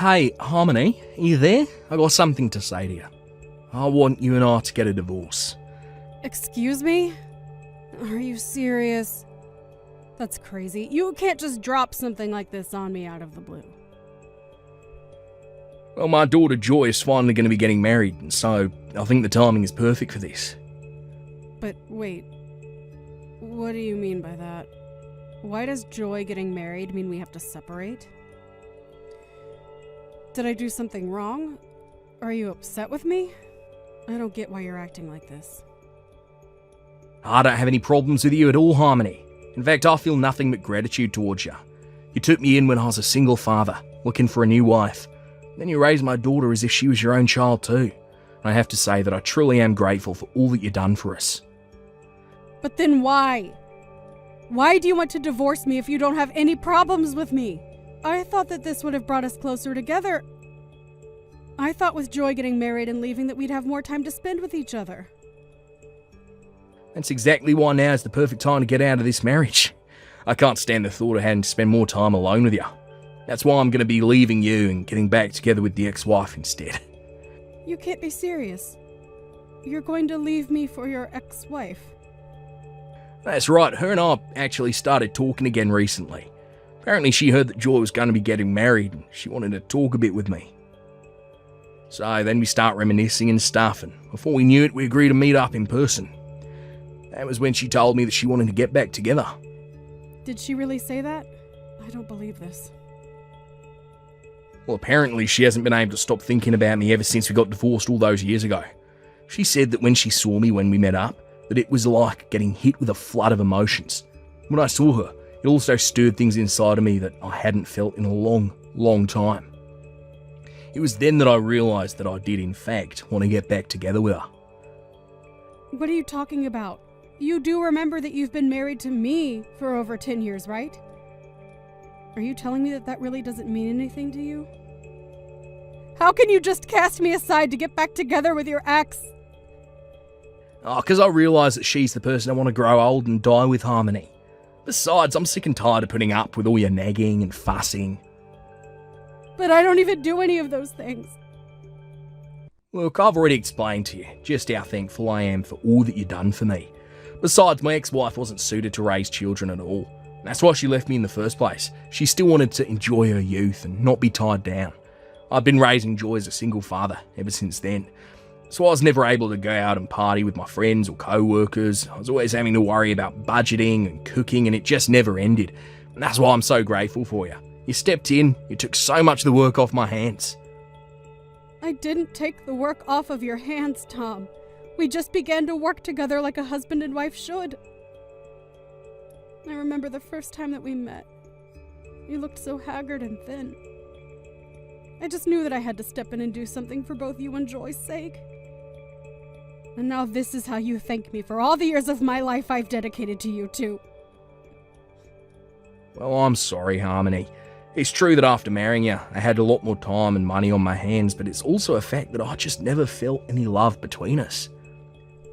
Hey, Harmony, are you there? I got something to say to you. I want you and I to get a divorce. Excuse me? Are you serious? That's crazy. You can't just drop something like this on me out of the blue. Well, my daughter Joy is finally going to be getting married, and so I think the timing is perfect for this. But wait, what do you mean by that? Why does Joy getting married mean we have to separate? Did I do something wrong? Are you upset with me? I don't get why you're acting like this. I don't have any problems with you at all, Harmony. In fact, I feel nothing but gratitude towards you. You took me in when I was a single father, looking for a new wife. Then you raised my daughter as if she was your own child too. I have to say that I truly am grateful for all that you've done for us. But then why? Why do you want to divorce me if you don't have any problems with me? I thought that this would have brought us closer together. I thought with Joy getting married and leaving that we'd have more time to spend with each other. That's exactly why now is the perfect time to get out of this marriage. I can't stand the thought of having to spend more time alone with you. That's why I'm going to be leaving you and getting back together with the ex-wife instead. You can't be serious. You're going to leave me for your ex-wife. That's right, her and I actually started talking again recently. Apparently she heard that Joy was going to be getting married and she wanted to talk a bit with me. So then we start reminiscing and stuff, and before we knew it, we agreed to meet up in person. That was when she told me that she wanted to get back together. Did she really say that? I don't believe this. Well, apparently she hasn't been able to stop thinking about me ever since we got divorced all those years ago. She said that when she saw me when we met up, that it was like getting hit with a flood of emotions. When I saw her, it also stirred things inside of me that I hadn't felt in a long, long time. It was then that I realised that I did in fact want to get back together with her. What are you talking about? You do remember that you've been married to me for over 10 years, right? Are you telling me that that really doesn't mean anything to you? How can you just cast me aside to get back together with your ex? Because I realise that she's the person I want to grow old and die with, Harmony. Besides, I'm sick and tired of putting up with all your nagging and fussing. But I don't even do any of those things. Look, I've already explained to you just how thankful I am for all that you've done for me. Besides, my ex-wife wasn't suited to raise children at all. That's why she left me in the first place. She still wanted to enjoy her youth and not be tied down. I've been raising Joy as a single father ever since then. So I was never able to go out and party with my friends or co-workers. I was always having to worry about budgeting and cooking, and it just never ended. And that's why I'm so grateful for you. You stepped in, you took so much of the work off my hands. I didn't take the work off of your hands, Tom. We just began to work together like a husband and wife should. I remember the first time that we met. You looked so haggard and thin. I just knew that I had to step in and do something for both you and Joy's sake. And now this is how you thank me for all the years of my life I've dedicated to you two. Well, I'm sorry, Harmony. It's true that after marrying you, I had a lot more time and money on my hands, but it's also a fact that I just never felt any love between us.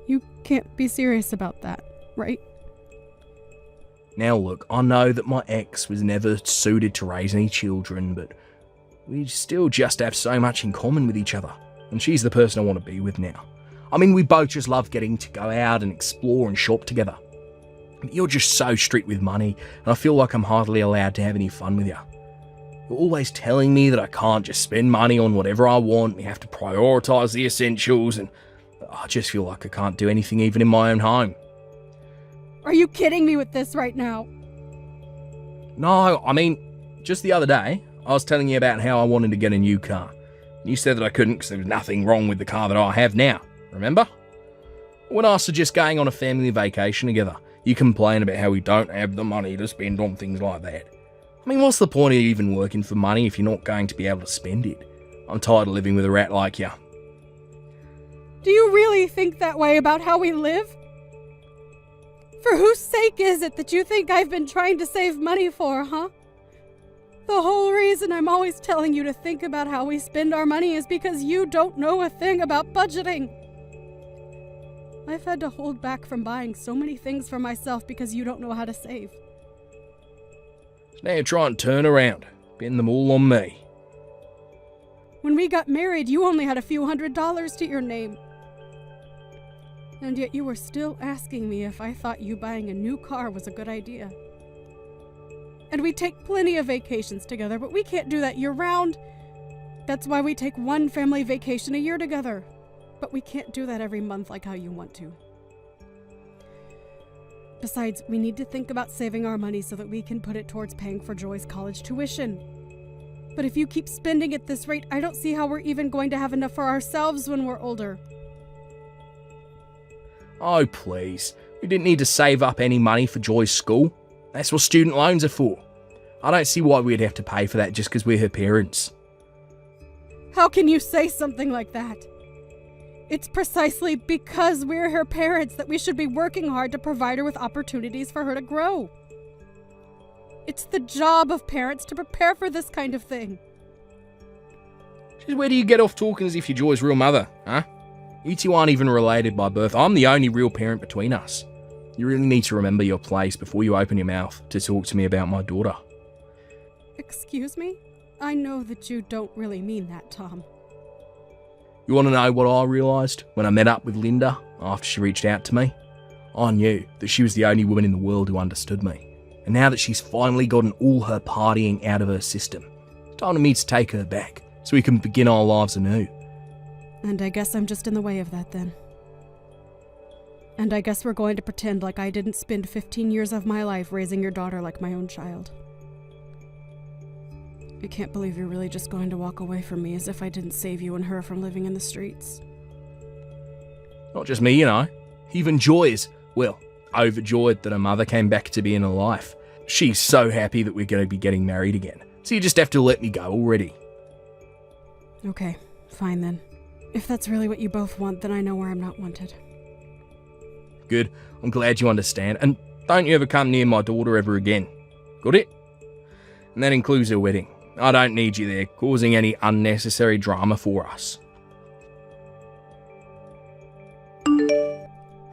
You can't be serious about that, right? Now look, I know that my ex was never suited to raise any children, but we still just have so much in common with each other, and she's the person I want to be with now. I mean, we both just love getting to go out and explore and shop together. But you're just so strict with money, and I feel like I'm hardly allowed to have any fun with you. You're always telling me that I can't just spend money on whatever I want, we have to prioritise the essentials, and I just feel like I can't do anything even in my own home. Are you kidding me with this right now? No, I mean, just the other day, I was telling you about how I wanted to get a new car. You said that I couldn't because there was nothing wrong with the car that I have now, remember? When I suggest going on a family vacation together, you complain about how we don't have the money to spend on things like that. I mean, what's the point of even working for money if you're not going to be able to spend it? I'm tired of living with a rat like you. Do you really think that way about how we live? For whose sake is it that you think I've been trying to save money for, huh? The whole reason I'm always telling you to think about how we spend our money is because you don't know a thing about budgeting. I've had to hold back from buying so many things for myself because you don't know how to save. So now you're trying to turn around, pin them all on me. When we got married, you only had a few $100s to your name. And yet you were still asking me if I thought you buying a new car was a good idea. And we take plenty of vacations together, but we can't do that year-round. That's why we take one family vacation a year together. But we can't do that every month like how you want to. Besides, we need to think about saving our money so that we can put it towards paying for Joy's college tuition. But if you keep spending at this rate, I don't see how we're even going to have enough for ourselves when we're older. Oh, please. We didn't need to save up any money for Joy's school. That's what student loans are for. I don't see why we'd have to pay for that just because we're her parents. How can you say something like that? It's precisely because we're her parents that we should be working hard to provide her with opportunities for her to grow. It's the job of parents to prepare for this kind of thing. Just where do you get off talking as if you're Joy's real mother, huh? You two aren't even related by birth. I'm the only real parent between us. You really need to remember your place before you open your mouth to talk to me about my daughter. Excuse me? I know that you don't really mean that, Tom. You want to know what I realised when I met up with Linda after she reached out to me? I knew that she was the only woman in the world who understood me. And now that she's finally gotten all her partying out of her system, it's time for me to take her back so we can begin our lives anew. And I guess I'm just in the way of that then. And I guess we're going to pretend like I didn't spend 15 years of my life raising your daughter like my own child. I can't believe you're really just going to walk away from me as if I didn't save you and her from living in the streets. Not just me, you know. Even Joy is, well, overjoyed that her mother came back to be in her life. She's so happy that we're going to be getting married again. So you just have to let me go already. Okay, fine then. If that's really what you both want, then I know where I'm not wanted. Good. I'm glad you understand. And don't you ever come near my daughter ever again. Got it? And that includes her wedding. I don't need you there, causing any unnecessary drama for us.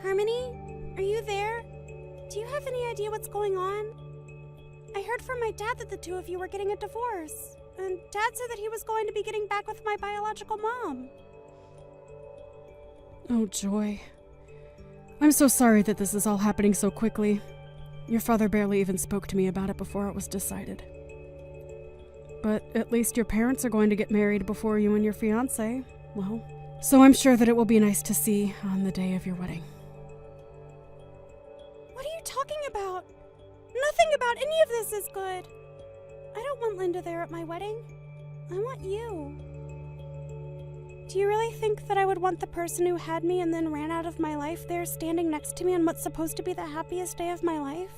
Harmony, are you there? Do you have any idea what's going on? I heard from my dad that the two of you were getting a divorce, and Dad said that he was going to be getting back with my biological mom. Oh, Joy. I'm so sorry that this is all happening so quickly. Your father barely even spoke to me about it before it was decided. But at least your parents are going to get married before you and your fiancé. Well, so I'm sure that it will be nice to see on the day of your wedding. What are you talking about? Nothing about any of this is good. I don't want Linda there at my wedding. I want you. Do you really think that I would want the person who had me and then ran out of my life there standing next to me on what's supposed to be the happiest day of my life?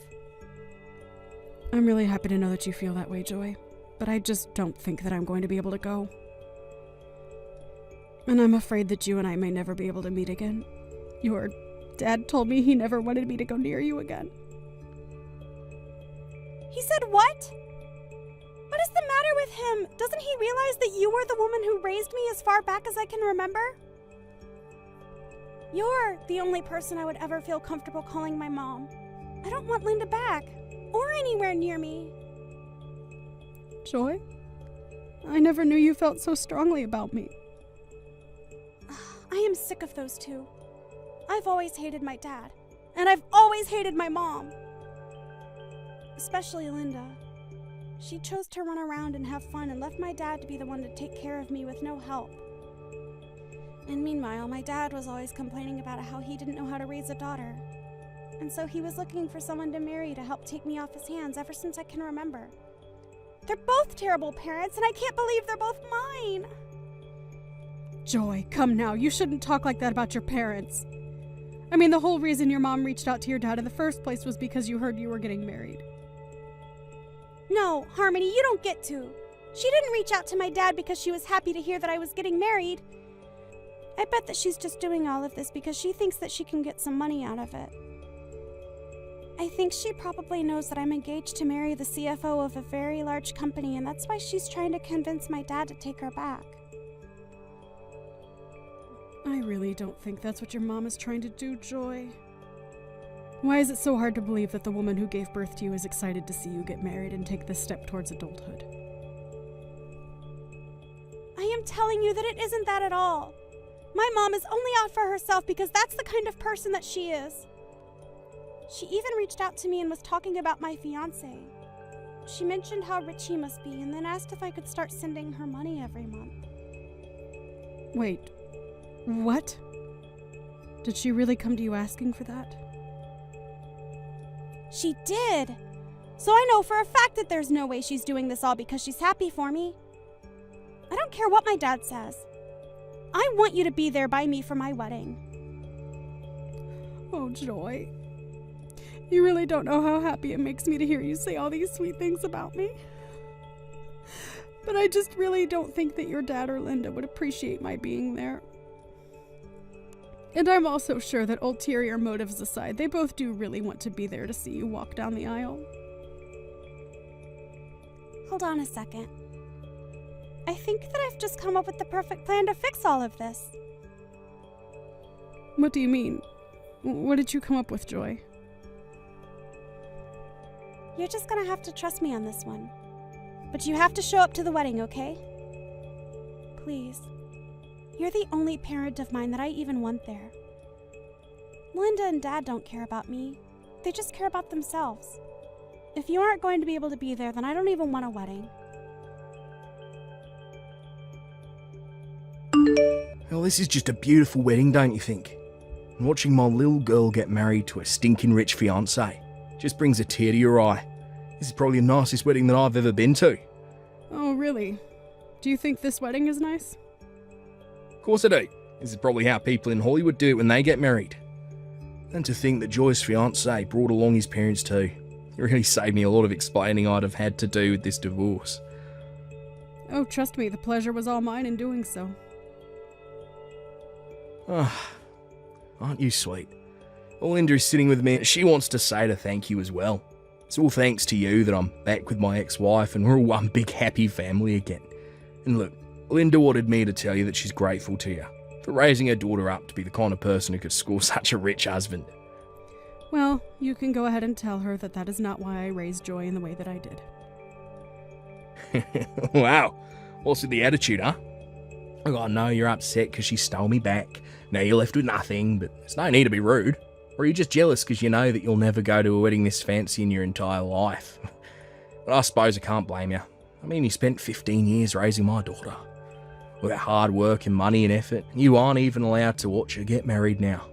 I'm really happy to know that you feel that way, Joy. But I just don't think that I'm going to be able to go. And I'm afraid that you and I may never be able to meet again. Your dad told me he never wanted me to go near you again. He said what? What is the matter with him? Doesn't he realize that you were the woman who raised me as far back as I can remember? You're the only person I would ever feel comfortable calling my mom. I don't want Linda back, or anywhere near me. Joy? I never knew you felt so strongly about me. I am sick of those two. I've always hated my dad, and I've always hated my mom. Especially Linda. She chose to run around and have fun and left my dad to be the one to take care of me with no help. And meanwhile, my dad was always complaining about how he didn't know how to raise a daughter. And so he was looking for someone to marry to help take me off his hands ever since I can remember. They're both terrible parents, and I can't believe they're both mine. Joy, come now. You shouldn't talk like that about your parents. I mean, the whole reason your mom reached out to your dad in the first place was because you heard you were getting married. No, Harmony, you don't get to. She didn't reach out to my dad because she was happy to hear that I was getting married. I bet that she's just doing all of this because she thinks that she can get some money out of it. I think she probably knows that I'm engaged to marry the CFO of a very large company, and that's why she's trying to convince my dad to take her back. I really don't think that's what your mom is trying to do, Joy. Why is it so hard to believe that the woman who gave birth to you is excited to see you get married and take this step towards adulthood? I am telling you that it isn't that at all. My mom is only out for herself because that's the kind of person that she is. She even reached out to me and was talking about my fiancé. She mentioned how rich he must be and then asked if I could start sending her money every month. Wait, what? Did she really come to you asking for that? She did. So I know for a fact that there's no way she's doing this all because she's happy for me. I don't care what my dad says. I want you to be there by me for my wedding. Oh, Joy. You really don't know how happy it makes me to hear you say all these sweet things about me. But I just really don't think that your dad or Linda would appreciate my being there. And I'm also sure that ulterior motives aside, they both do really want to be there to see you walk down the aisle. Hold on a second. I think that I've just come up with the perfect plan to fix all of this. What do you mean? What did you come up with, Joy? You're just gonna have to trust me on this one. But you have to show up to the wedding, okay? Please. You're the only parent of mine that I even want there. Linda and Dad don't care about me. They just care about themselves. If you aren't going to be able to be there, then I don't even want a wedding. Well, this is just a beautiful wedding, don't you think? And watching my little girl get married to a stinking rich fiancé just brings a tear to your eye. This is probably the nicest wedding that I've ever been to. Oh, really? Do you think this wedding is nice? Of course I do. This is probably how people in Hollywood do it when they get married. And to think that Joy's fiancé brought along his parents too. It really saved me a lot of explaining I'd have had to do with this divorce. Oh, trust me, the pleasure was all mine in doing so. Ah, aren't you sweet? Well, Linda is sitting with me. She wants to say to thank you as well. It's all thanks to you that I'm back with my ex-wife and we're all one big happy family again. And look, Linda wanted me to tell you that she's grateful to you for raising her daughter up to be the kind of person who could score such a rich husband. Well, you can go ahead and tell her that that is not why I raised Joy in the way that I did. Wow, what's with the attitude, huh? I know you're upset because she stole me back. Now you're left with nothing, but there's no need to be rude. Or are you just jealous because you know that you'll never go to a wedding this fancy in your entire life? But I suppose I can't blame you. I mean, you spent 15 years raising my daughter. With that hard work and money and effort, you aren't even allowed to watch her get married now.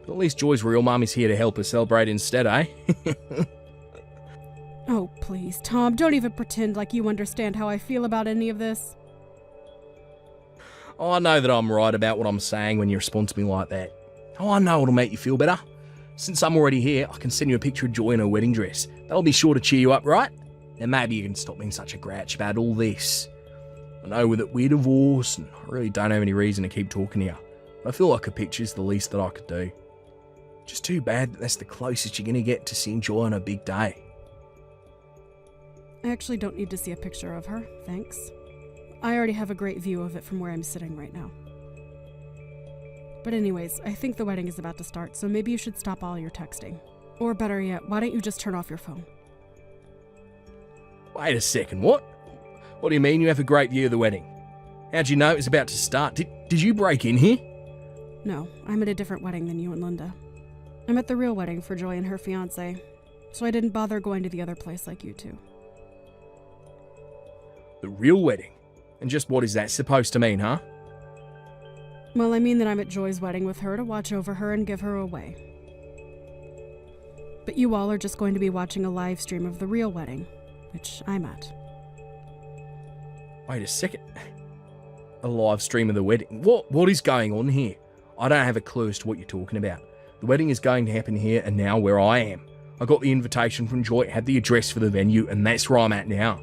But at least Joy's real mum is here to help her celebrate instead, eh? Oh, please, Tom, don't even pretend like you understand how I feel about any of this. I know that I'm right about what I'm saying when you respond to me like that. Oh, I know it'll make you feel better. Since I'm already here, I can send you a picture of Joy in her wedding dress. That'll be sure to cheer you up, right? And maybe you can stop being such a grouch about all this. I know that we're divorced, and I really don't have any reason to keep talking to you. But I feel like a picture's the least that I could do. Just too bad that that's the closest you're going to get to seeing Joy on her big day. I actually don't need to see a picture of her, thanks. I already have a great view of it from where I'm sitting right now. But anyways, I think the wedding is about to start, so maybe you should stop all your texting. Or better yet, why don't you just turn off your phone? Wait a second, what? What do you mean you have a great view of the wedding? How'd you know it was about to start? Did you break in here? No, I'm at a different wedding than you and Linda. I'm at the real wedding for Joy and her fiancé, so I didn't bother going to the other place like you two. The real wedding? And just what is that supposed to mean, huh? Well, I mean that I'm at Joy's wedding with her to watch over her and give her away. But you all are just going to be watching a live stream of the real wedding, which I'm at. Wait a second. A live stream of the wedding? What is going on here? I don't have a clue as to what you're talking about. The wedding is going to happen here and now where I am. I got the invitation from Joy, had the address for the venue, and that's where I'm at now.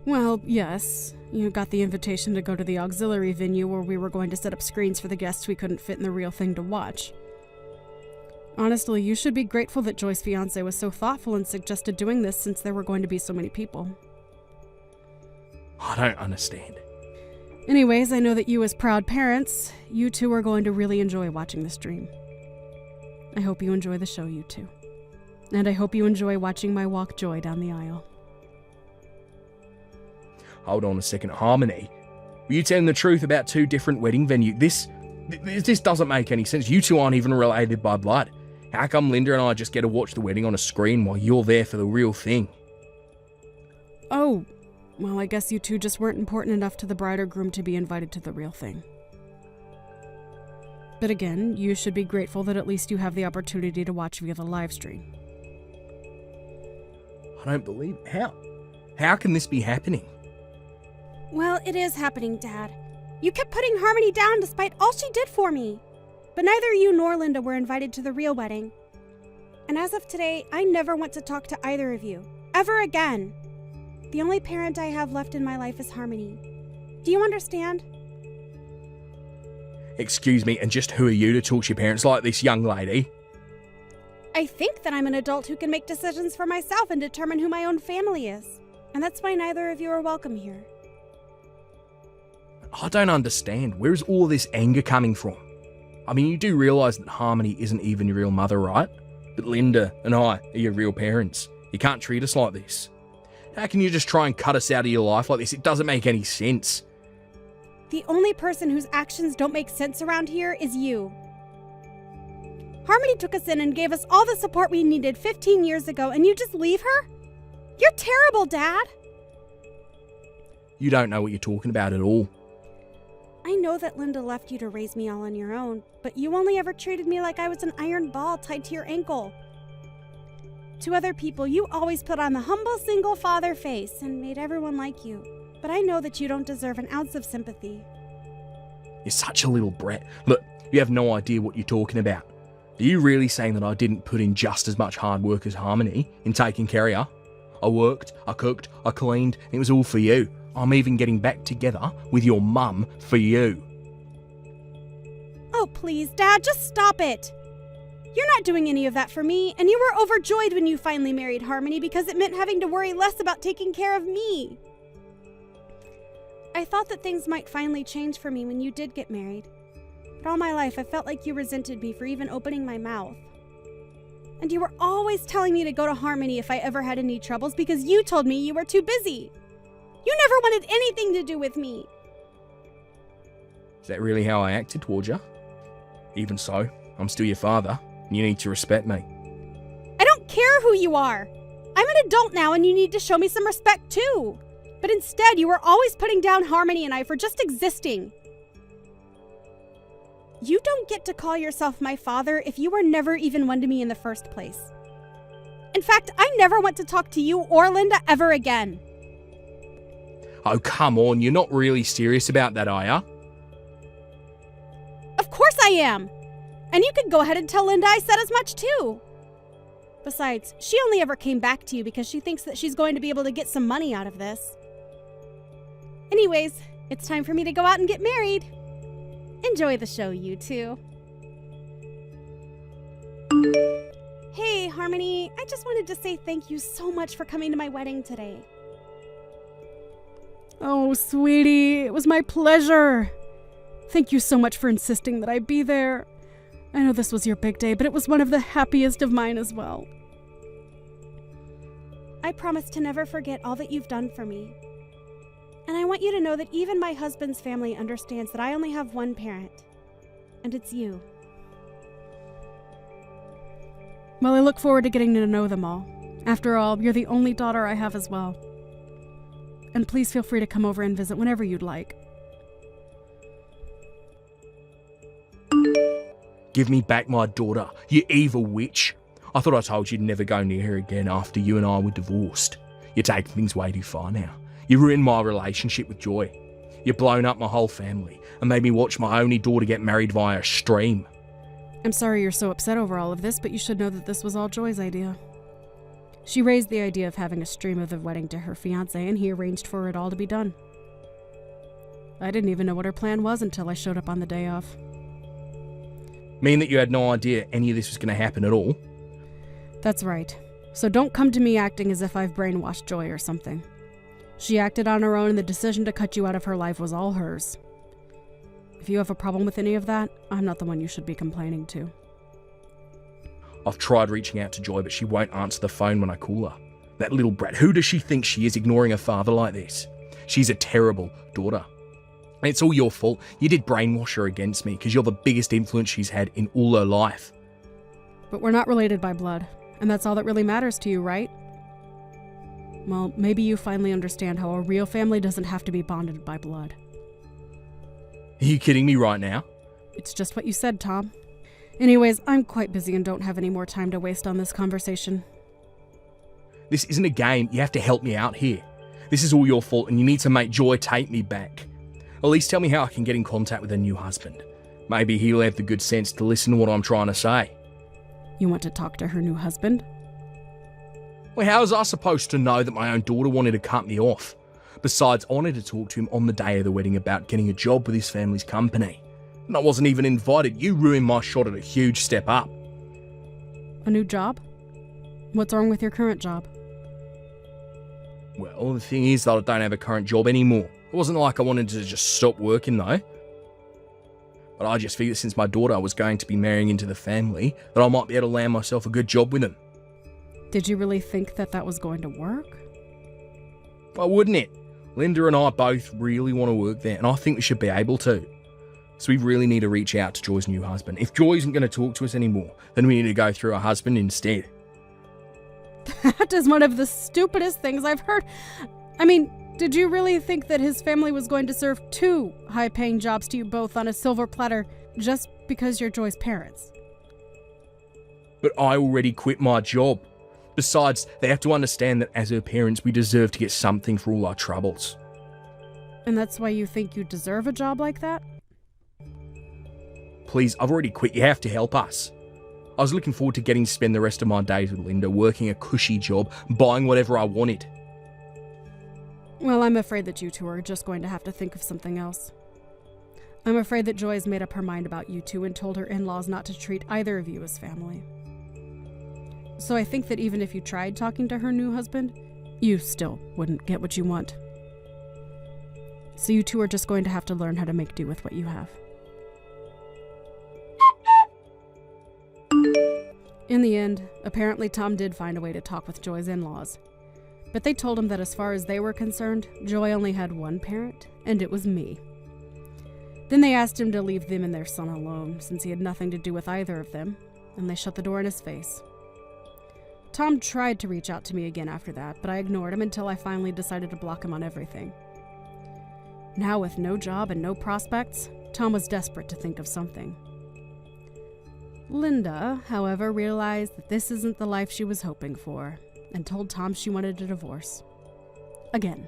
Well, yes. You got the invitation to go to the auxiliary venue where we were going to set up screens for the guests we couldn't fit in the real thing to watch. Honestly, you should be grateful that Joy's fiancé was so thoughtful and suggested doing this since there were going to be so many people. I don't understand. Anyways, I know that you as proud parents, you two are going to really enjoy watching the stream. I hope you enjoy the show, you two. And I hope you enjoy watching my walk Joy down the aisle. Hold on a second, Harmony. Were you telling the truth about 2 different wedding venues? This doesn't make any sense. You two aren't even related by blood. How come Linda and I just get to watch the wedding on a screen while you're there for the real thing? Oh, well, I guess you two just weren't important enough to the bride or groom to be invited to the real thing. But again, you should be grateful that at least you have the opportunity to watch via the live stream. I don't believe it. How can this be happening? Well, it is happening, Dad. You kept putting Harmony down despite all she did for me. But neither you nor Linda were invited to the real wedding. And as of today, I never want to talk to either of you. Ever again. The only parent I have left in my life is Harmony. Do you understand? Excuse me, and just who are you to talk to your parents like this, young lady? I think that I'm an adult who can make decisions for myself and determine who my own family is. And that's why neither of you are welcome here. I don't understand. Where's all this anger coming from? I mean, you do realise that Harmony isn't even your real mother, right? But Linda and I are your real parents. You can't treat us like this. How can you just try and cut us out of your life like this? It doesn't make any sense. The only person whose actions don't make sense around here is you. Harmony took us in and gave us all the support we needed 15 years ago, and you just leave her? You're terrible, Dad. You don't know what you're talking about at all. I know that Linda left you to raise me all on your own, but you only ever treated me like I was an iron ball tied to your ankle. To other people, you always put on the humble single father face and made everyone like you. But I know that you don't deserve an ounce of sympathy. You're such a little brat. Look, you have no idea what you're talking about. Are you really saying that I didn't put in just as much hard work as Harmony in taking care of you? I worked, I cooked, I cleaned, and it was all for you. I'm even getting back together with your mum for you. Oh, please, Dad, just stop it. You're not doing any of that for me, and you were overjoyed when you finally married Harmony because it meant having to worry less about taking care of me. I thought that things might finally change for me when you did get married. But all my life, I felt like you resented me for even opening my mouth. And you were always telling me to go to Harmony if I ever had any troubles because you told me you were too busy. You never wanted anything to do with me. Is that really how I acted towards you? Even so, I'm still your father, and you need to respect me. I don't care who you are. I'm an adult now, and you need to show me some respect too. But instead, you were always putting down Harmony and I for just existing. You don't get to call yourself my father if you were never even one to me in the first place. In fact, I never want to talk to you or Linda ever again. Oh, come on, you're not really serious about that, are ya? Of course I am. And you could go ahead and tell Linda I said as much too. Besides, she only ever came back to you because she thinks that she's going to be able to get some money out of this. Anyways, it's time for me to go out and get married. Enjoy the show, you two. Hey, Harmony, I just wanted to say thank you so much for coming to my wedding today. Oh, sweetie, it was my pleasure. Thank you so much for insisting that I be there. I know this was your big day, but it was one of the happiest of mine as well. I promise to never forget all that you've done for me. And I want you to know that even my husband's family understands that I only have one parent, and it's you. Well, I look forward to getting to know them all. After all, you're the only daughter I have as well. And please feel free to come over and visit whenever you'd like. Give me back my daughter, you evil witch. I thought I told you to never go near her again after you and I were divorced. You're taking things way too far now. You ruined my relationship with Joy. You've blown up my whole family and made me watch my only daughter get married via a stream. I'm sorry you're so upset over all of this, but you should know that this was all Joy's idea. She raised the idea of having a stream of the wedding to her fiancé, and he arranged for it all to be done. I didn't even know what her plan was until I showed up on the day of. Mean that you had no idea any of this was going to happen at all? That's right. So don't come to me acting as if I've brainwashed Joy or something. She acted on her own, and the decision to cut you out of her life was all hers. If you have a problem with any of that, I'm not the one you should be complaining to. I've tried reaching out to Joy, but she won't answer the phone when I call her. That little brat, who does she think she is, ignoring her father like this? She's a terrible daughter. And it's all your fault. You did brainwash her against me because you're the biggest influence she's had in all her life. But we're not related by blood, and that's all that really matters to you, right? Well, maybe you finally understand how a real family doesn't have to be bonded by blood. Are you kidding me right now? It's just what you said, Tom. Anyways, I'm quite busy and don't have any more time to waste on this conversation. This isn't a game. You have to help me out here. This is all your fault and you need to make Joy take me back. At least tell me how I can get in contact with her new husband. Maybe he'll have the good sense to listen to what I'm trying to say. You want to talk to her new husband? Well, how was I supposed to know that my own daughter wanted to cut me off? Besides, I wanted to talk to him on the day of the wedding about getting a job with his family's company. And I wasn't even invited. You ruined my shot at a huge step up. A new job? What's wrong with your current job? Well, the thing is that I don't have a current job anymore. It wasn't like I wanted to just stop working though. But I just figured since my daughter was going to be marrying into the family, that I might be able to land myself a good job with them. Did you really think that that was going to work? Why wouldn't it? Linda and I both really want to work there, and I think we should be able to. So we really need to reach out to Joy's new husband. If Joy isn't going to talk to us anymore, then we need to go through her husband instead. That is one of the stupidest things I've heard. I mean, did you really think that his family was going to serve 2 high-paying jobs to you both on a silver platter just because you're Joy's parents? But I already quit my job. Besides, they have to understand that as her parents, we deserve to get something for all our troubles. And that's why you think you deserve a job like that? Please, I've already quit. You have to help us. I was looking forward to getting to spend the rest of my days with Linda, working a cushy job, buying whatever I wanted. Well, I'm afraid that you two are just going to have to think of something else. I'm afraid that Joy has made up her mind about you two and told her in-laws not to treat either of you as family. So I think that even if you tried talking to her new husband, you still wouldn't get what you want. So you two are just going to have to learn how to make do with what you have. In the end, apparently Tom did find a way to talk with Joy's in-laws. But they told him that as far as they were concerned, Joy only had one parent, and it was me. Then they asked him to leave them and their son alone, since he had nothing to do with either of them, and they shut the door in his face. Tom tried to reach out to me again after that, but I ignored him until I finally decided to block him on everything. Now with no job and no prospects, Tom was desperate to think of something. Linda, however, realized that this isn't the life she was hoping for, and told Tom she wanted a divorce. Again.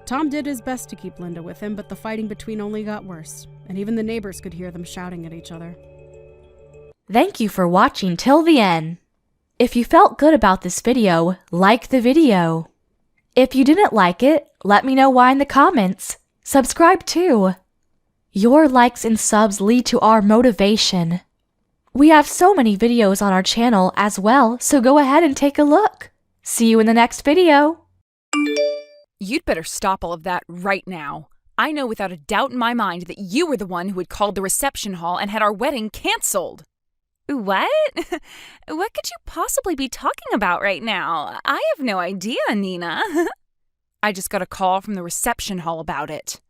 Tom did his best to keep Linda with him, but the fighting between only got worse, and even the neighbors could hear them shouting at each other. Thank you for watching till the end. If you felt good about this video, like the video. If you didn't like it, let me know why in the comments. Subscribe too. Your likes and subs lead to our motivation. We have so many videos on our channel as well, so go ahead and take a look. See you in the next video. You'd better stop all of that right now. I know without a doubt in my mind that you were the one who had called the reception hall and had our wedding canceled. What? What could you possibly be talking about right now? I have no idea, Nina. I just got a call from the reception hall about it.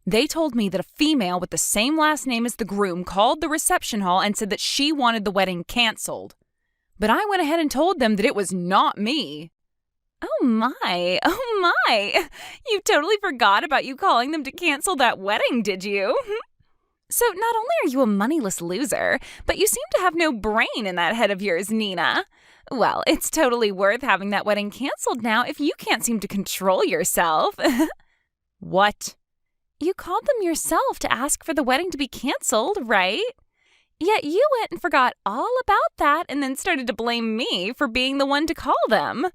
They told me that a female with the same last name as the groom called the reception hall and said that she wanted the wedding canceled. But I went ahead and told them that it was not me. Oh my. You totally forgot about you calling them to cancel that wedding, did you? So not only are you a moneyless loser, but you seem to have no brain in that head of yours, Nina. Well, it's totally worth having that wedding canceled now if you can't seem to control yourself. What? You called them yourself to ask for the wedding to be canceled, right? Yet you went and forgot all about that and then started to blame me for being the one to call them.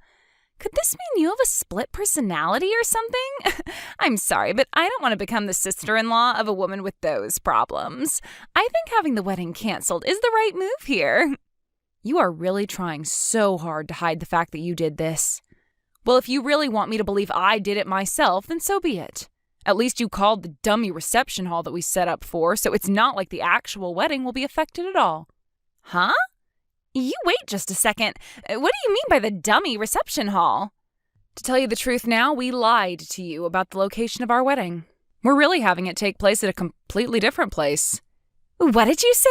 Could this mean you have a split personality or something? I'm sorry, but I don't want to become the sister-in-law of a woman with those problems. I think having the wedding canceled is the right move here. You are really trying so hard to hide the fact that you did this. Well, if you really want me to believe I did it myself, then so be it. At least you called the dummy reception hall that we set up for, so it's not like the actual wedding will be affected at all. Huh? You wait just a second. What do you mean by the dummy reception hall? To tell you the truth now, we lied to you about the location of our wedding. We're really having it take place at a completely different place. What did you say?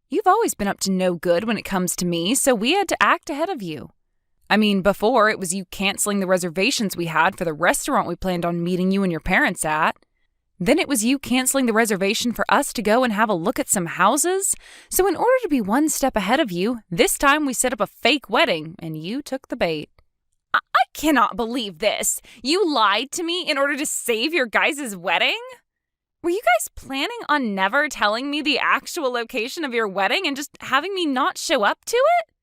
You've always been up to no good when it comes to me, so we had to act ahead of you. I mean, before, it was you canceling the reservations we had for the restaurant we planned on meeting you and your parents at. Then it was you canceling the reservation for us to go and have a look at some houses. So in order to be one step ahead of you, this time we set up a fake wedding, and you took the bait. I cannot believe this. You lied to me in order to save your guys' wedding? Were you guys planning on never telling me the actual location of your wedding and just having me not show up to it?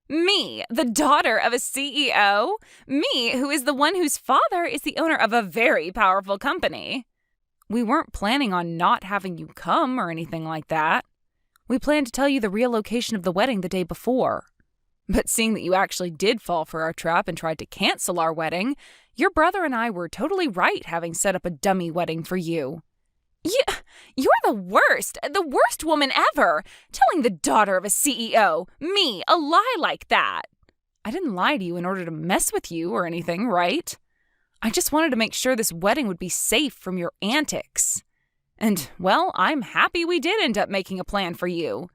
Me, the daughter of a CEO? Me, who is the one whose father is the owner of a very powerful company? We weren't planning on not having you come or anything like that. We planned to tell you the real location of the wedding the day before. But seeing that you actually did fall for our trap and tried to cancel our wedding, your brother and I were totally right having set up a dummy wedding for you. You're the worst woman ever, telling the daughter of a CEO, me, a lie like that. I didn't lie to you in order to mess with you or anything, right? I just wanted to make sure this wedding would be safe from your antics. And, well, I'm happy we did end up making a plan for you.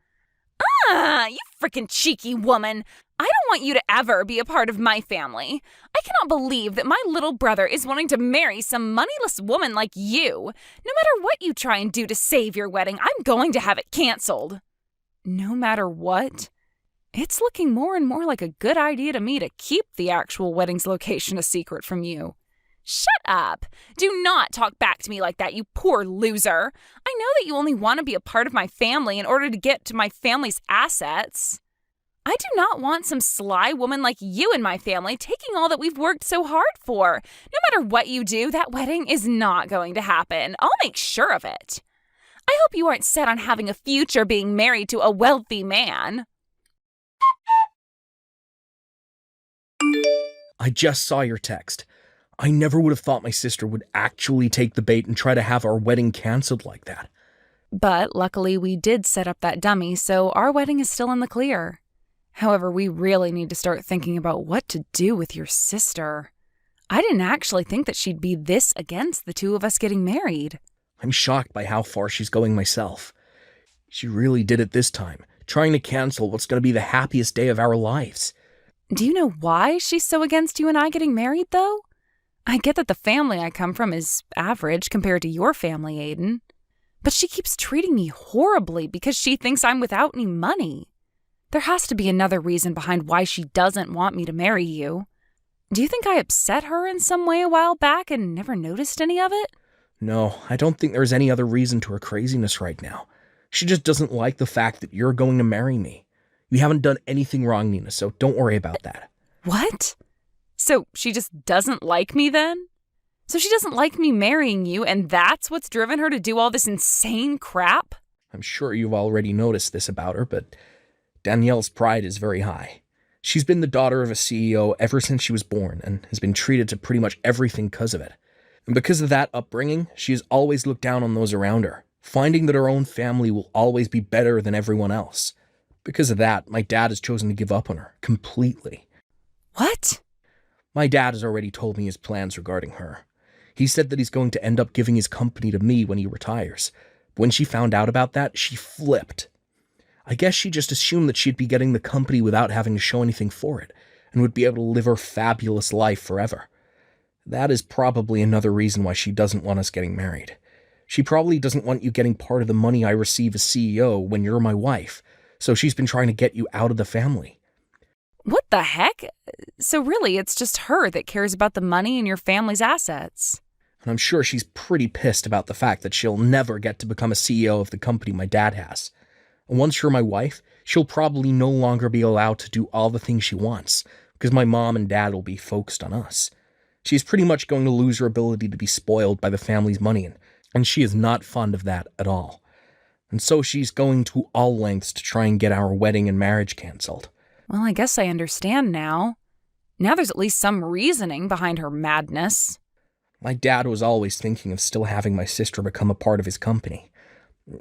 You freaking cheeky woman. I don't want you to ever be a part of my family. I cannot believe that my little brother is wanting to marry some moneyless woman like you. No matter what you try and do to save your wedding, I'm going to have it canceled. No matter what? It's looking more and more like a good idea to me to keep the actual wedding's location a secret from you. Shut up. Do not talk back to me like that, you poor loser. I know that you only want to be a part of my family in order to get to my family's assets. I do not want some sly woman like you in my family taking all that we've worked so hard for. No matter what you do, that wedding is not going to happen. I'll make sure of it. I hope you aren't set on having a future being married to a wealthy man. I just saw your text. I never would have thought my sister would actually take the bait and try to have our wedding canceled like that. But luckily we did set up that dummy, so our wedding is still in the clear. However, we really need to start thinking about what to do with your sister. I didn't actually think that she'd be this against the two of us getting married. I'm shocked by how far she's going myself. She really did it this time, trying to cancel what's going to be the happiest day of our lives. Do you know why she's so against you and I getting married, though? I get that the family I come from is average compared to your family, Aiden. But she keeps treating me horribly because she thinks I'm without any money. There has to be another reason behind why she doesn't want me to marry you. Do you think I upset her in some way a while back and never noticed any of it? No, I don't think there's any other reason to her craziness right now. She just doesn't like the fact that you're going to marry me. You haven't done anything wrong, Nina, so don't worry about that. What? So she just doesn't like me then? So she doesn't like me marrying you, and that's what's driven her to do all this insane crap? I'm sure you've already noticed this about her, but Danielle's pride is very high. She's been the daughter of a CEO ever since she was born and has been treated to pretty much everything because of it. And because of that upbringing, she has always looked down on those around her, finding that her own family will always be better than everyone else. Because of that, my dad has chosen to give up on her completely. What? My dad has already told me his plans regarding her. He said that he's going to end up giving his company to me when he retires. But when she found out about that, she flipped. I guess she just assumed that she'd be getting the company without having to show anything for it, and would be able to live her fabulous life forever. That is probably another reason why she doesn't want us getting married. She probably doesn't want you getting part of the money I receive as CEO when you're my wife, so she's been trying to get you out of the family. What the heck? So really, it's just her that cares about the money and your family's assets. And I'm sure she's pretty pissed about the fact that she'll never get to become a CEO of the company my dad has. And once you're my wife, she'll probably no longer be allowed to do all the things she wants, because my mom and dad will be focused on us. She's pretty much going to lose her ability to be spoiled by the family's money, and she is not fond of that at all. And so she's going to all lengths to try and get our wedding and marriage canceled. Well, I guess I understand now. Now there's at least some reasoning behind her madness. My dad was always thinking of still having my sister become a part of his company.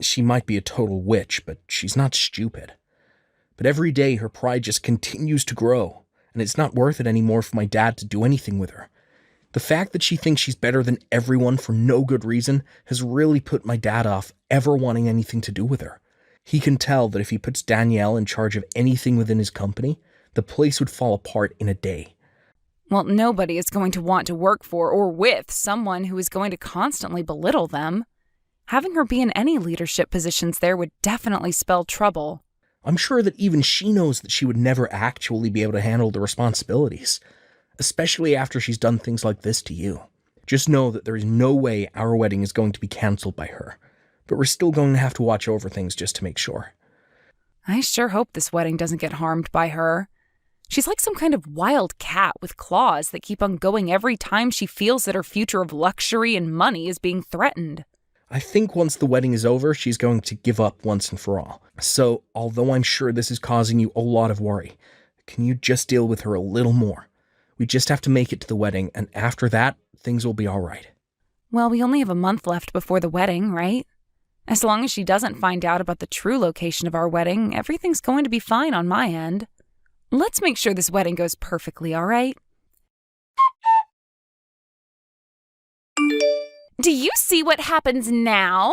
She might be a total witch, but she's not stupid. But every day her pride just continues to grow, and it's not worth it anymore for my dad to do anything with her. The fact that she thinks she's better than everyone for no good reason has really put my dad off ever wanting anything to do with her. He can tell that if he puts Danielle in charge of anything within his company, the place would fall apart in a day. Well, nobody is going to want to work for or with someone who is going to constantly belittle them. Having her be in any leadership positions there would definitely spell trouble. I'm sure that even she knows that she would never actually be able to handle the responsibilities, especially after she's done things like this to you. Just know that there is no way our wedding is going to be cancelled by her, but we're still going to have to watch over things just to make sure. I sure hope this wedding doesn't get harmed by her. She's like some kind of wild cat with claws that keep on going every time she feels that her future of luxury and money is being threatened. I think once the wedding is over, she's going to give up once and for all. So, although I'm sure this is causing you a lot of worry, can you just deal with her a little more? We just have to make it to the wedding, and after that, things will be all right. Well, we only have a month left before the wedding, right? As long as she doesn't find out about the true location of our wedding, everything's going to be fine on my end. Let's make sure this wedding goes perfectly, all right? Do you see what happens now?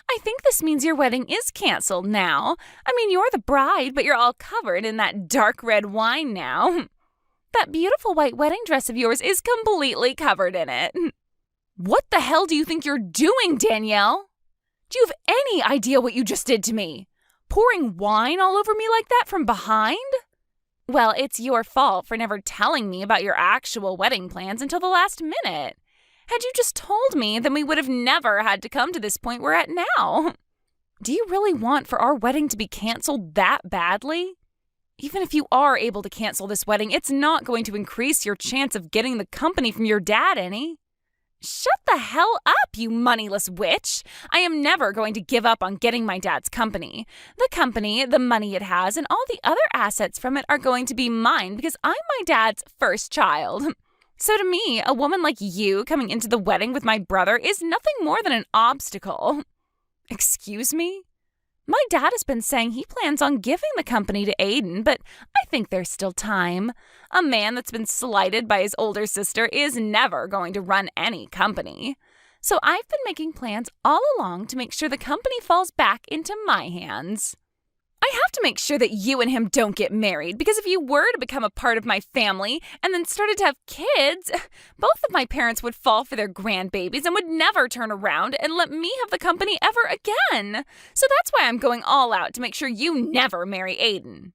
I think this means your wedding is canceled now. I mean, you're the bride, but you're all covered in that dark red wine now. That beautiful white wedding dress of yours is completely covered in it. What the hell do you think you're doing, Danielle? Do you have any idea what you just did to me? Pouring wine all over me like that from behind? Well, it's your fault for never telling me about your actual wedding plans until the last minute. Had you just told me, then we would have never had to come to this point we're at now. Do you really want for our wedding to be canceled that badly? Even if you are able to cancel this wedding, it's not going to increase your chance of getting the company from your dad any. Shut the hell up, you moneyless witch! I am never going to give up on getting my dad's company. The company, the money it has, and all the other assets from it are going to be mine because I'm my dad's first child. So to me, a woman like you coming into the wedding with my brother is nothing more than an obstacle. Excuse me? My dad has been saying he plans on giving the company to Aiden, but I think there's still time. A man that's been slighted by his older sister is never going to run any company. So I've been making plans all along to make sure the company falls back into my hands. I have to make sure that you and him don't get married, because if you were to become a part of my family and then started to have kids, both of my parents would fall for their grandbabies and would never turn around and let me have the company ever again. So that's why I'm going all out to make sure you never marry Aiden.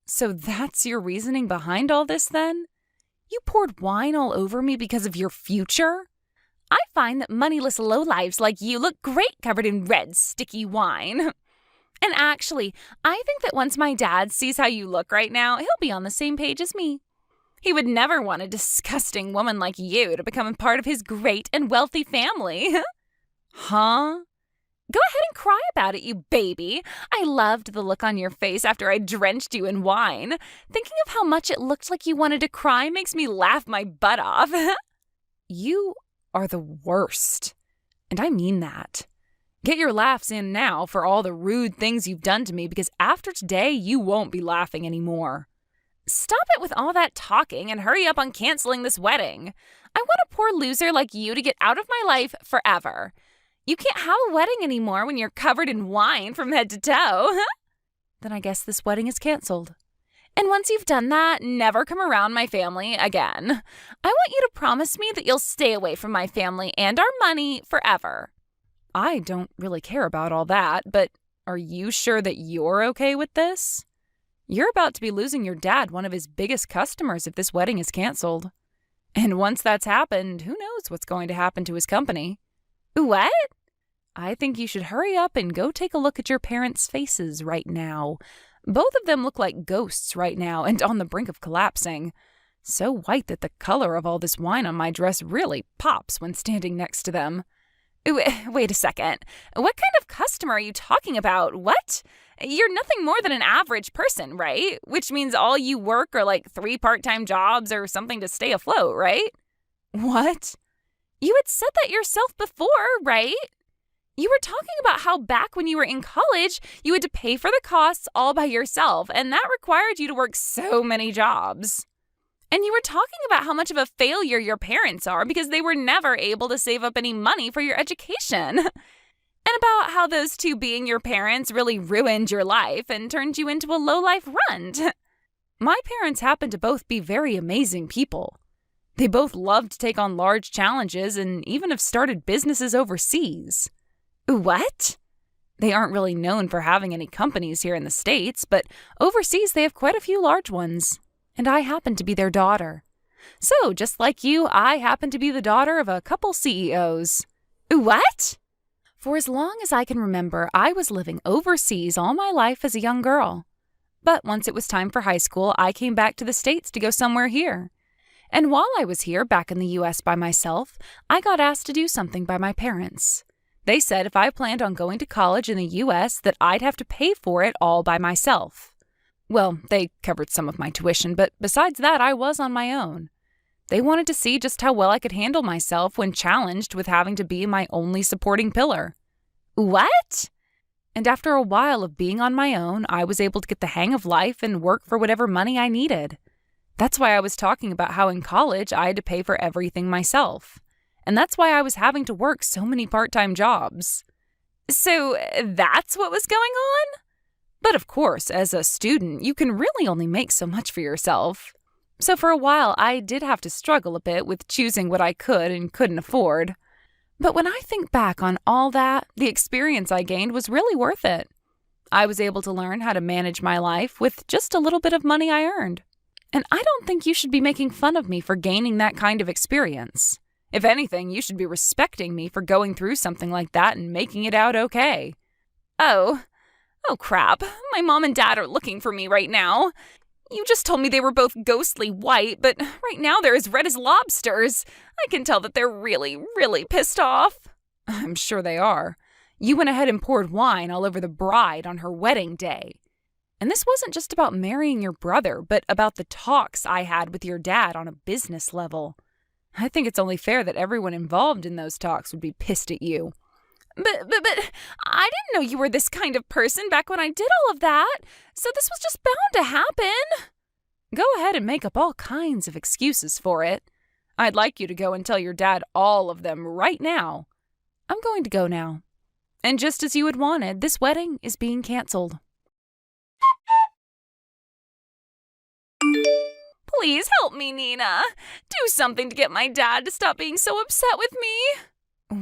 So that's your reasoning behind all this then? You poured wine all over me because of your future? I find that moneyless lowlives like you look great covered in red, sticky wine. And actually, I think that once my dad sees how you look right now, he'll be on the same page as me. He would never want a disgusting woman like you to become a part of his great and wealthy family. Huh? Go ahead and cry about it, you baby. I loved the look on your face after I drenched you in wine. Thinking of how much it looked like you wanted to cry makes me laugh my butt off. You are the worst. And I mean that. Get your laughs in now for all the rude things you've done to me, because after today, you won't be laughing anymore. Stop it with all that talking and hurry up on canceling this wedding. I want a poor loser like you to get out of my life forever. You can't have a wedding anymore when you're covered in wine from head to toe. Then I guess this wedding is canceled. And once you've done that, never come around my family again. I want you to promise me that you'll stay away from my family and our money forever. I don't really care about all that, but are you sure that you're okay with this? You're about to be losing your dad, one of his biggest customers, if this wedding is canceled. And once that's happened, who knows what's going to happen to his company? What? I think you should hurry up and go take a look at your parents' faces right now. Both of them look like ghosts right now and on the brink of collapsing. So white that the color of all this wine on my dress really pops when standing next to them. Wait a second. What kind of customer are you talking about? What? You're nothing more than an average person, right? Which means all you work are like 3 part-time jobs or something to stay afloat, right? What? You had said that yourself before, right? You were talking about how back when you were in college, you had to pay for the costs all by yourself, and that required you to work so many jobs. And you were talking about how much of a failure your parents are because they were never able to save up any money for your education. And about how those two being your parents really ruined your life and turned you into a low-life runt. My parents happen to both be very amazing people. They both love to take on large challenges and even have started businesses overseas. What? They aren't really known for having any companies here in the States, but overseas they have quite a few large ones. And I happen to be their daughter. So, just like you, I happen to be the daughter of a couple CEOs. What? For as long as I can remember, I was living overseas all my life as a young girl. But once it was time for high school, I came back to the States to go somewhere here. And while I was here back in the US by myself, I got asked to do something by my parents. They said if I planned on going to college in the US that I'd have to pay for it all by myself. Well, they covered some of my tuition, but besides that, I was on my own. They wanted to see just how well I could handle myself when challenged with having to be my only supporting pillar. What? And after a while of being on my own, I was able to get the hang of life and work for whatever money I needed. That's why I was talking about how in college I had to pay for everything myself. And that's why I was having to work so many part-time jobs. So that's what was going on? But of course, as a student, you can really only make so much for yourself. So for a while, I did have to struggle a bit with choosing what I could and couldn't afford. But when I think back on all that, the experience I gained was really worth it. I was able to learn how to manage my life with just a little bit of money I earned. And I don't think you should be making fun of me for gaining that kind of experience. If anything, you should be respecting me for going through something like that and making it out okay. Oh crap. My mom and dad are looking for me right now. You just told me they were both ghostly white, but right now they're as red as lobsters. I can tell that they're really, really pissed off. I'm sure they are. You went ahead and poured wine all over the bride on her wedding day. And this wasn't just about marrying your brother, but about the talks I had with your dad on a business level. I think it's only fair that everyone involved in those talks would be pissed at you. But I didn't know you were this kind of person back when I did all of that, so this was just bound to happen. Go ahead and make up all kinds of excuses for it. I'd like you to go and tell your dad all of them right now. I'm going to go now. And just as you had wanted, this wedding is being canceled. Please help me, Nina. Do something to get my dad to stop being so upset with me.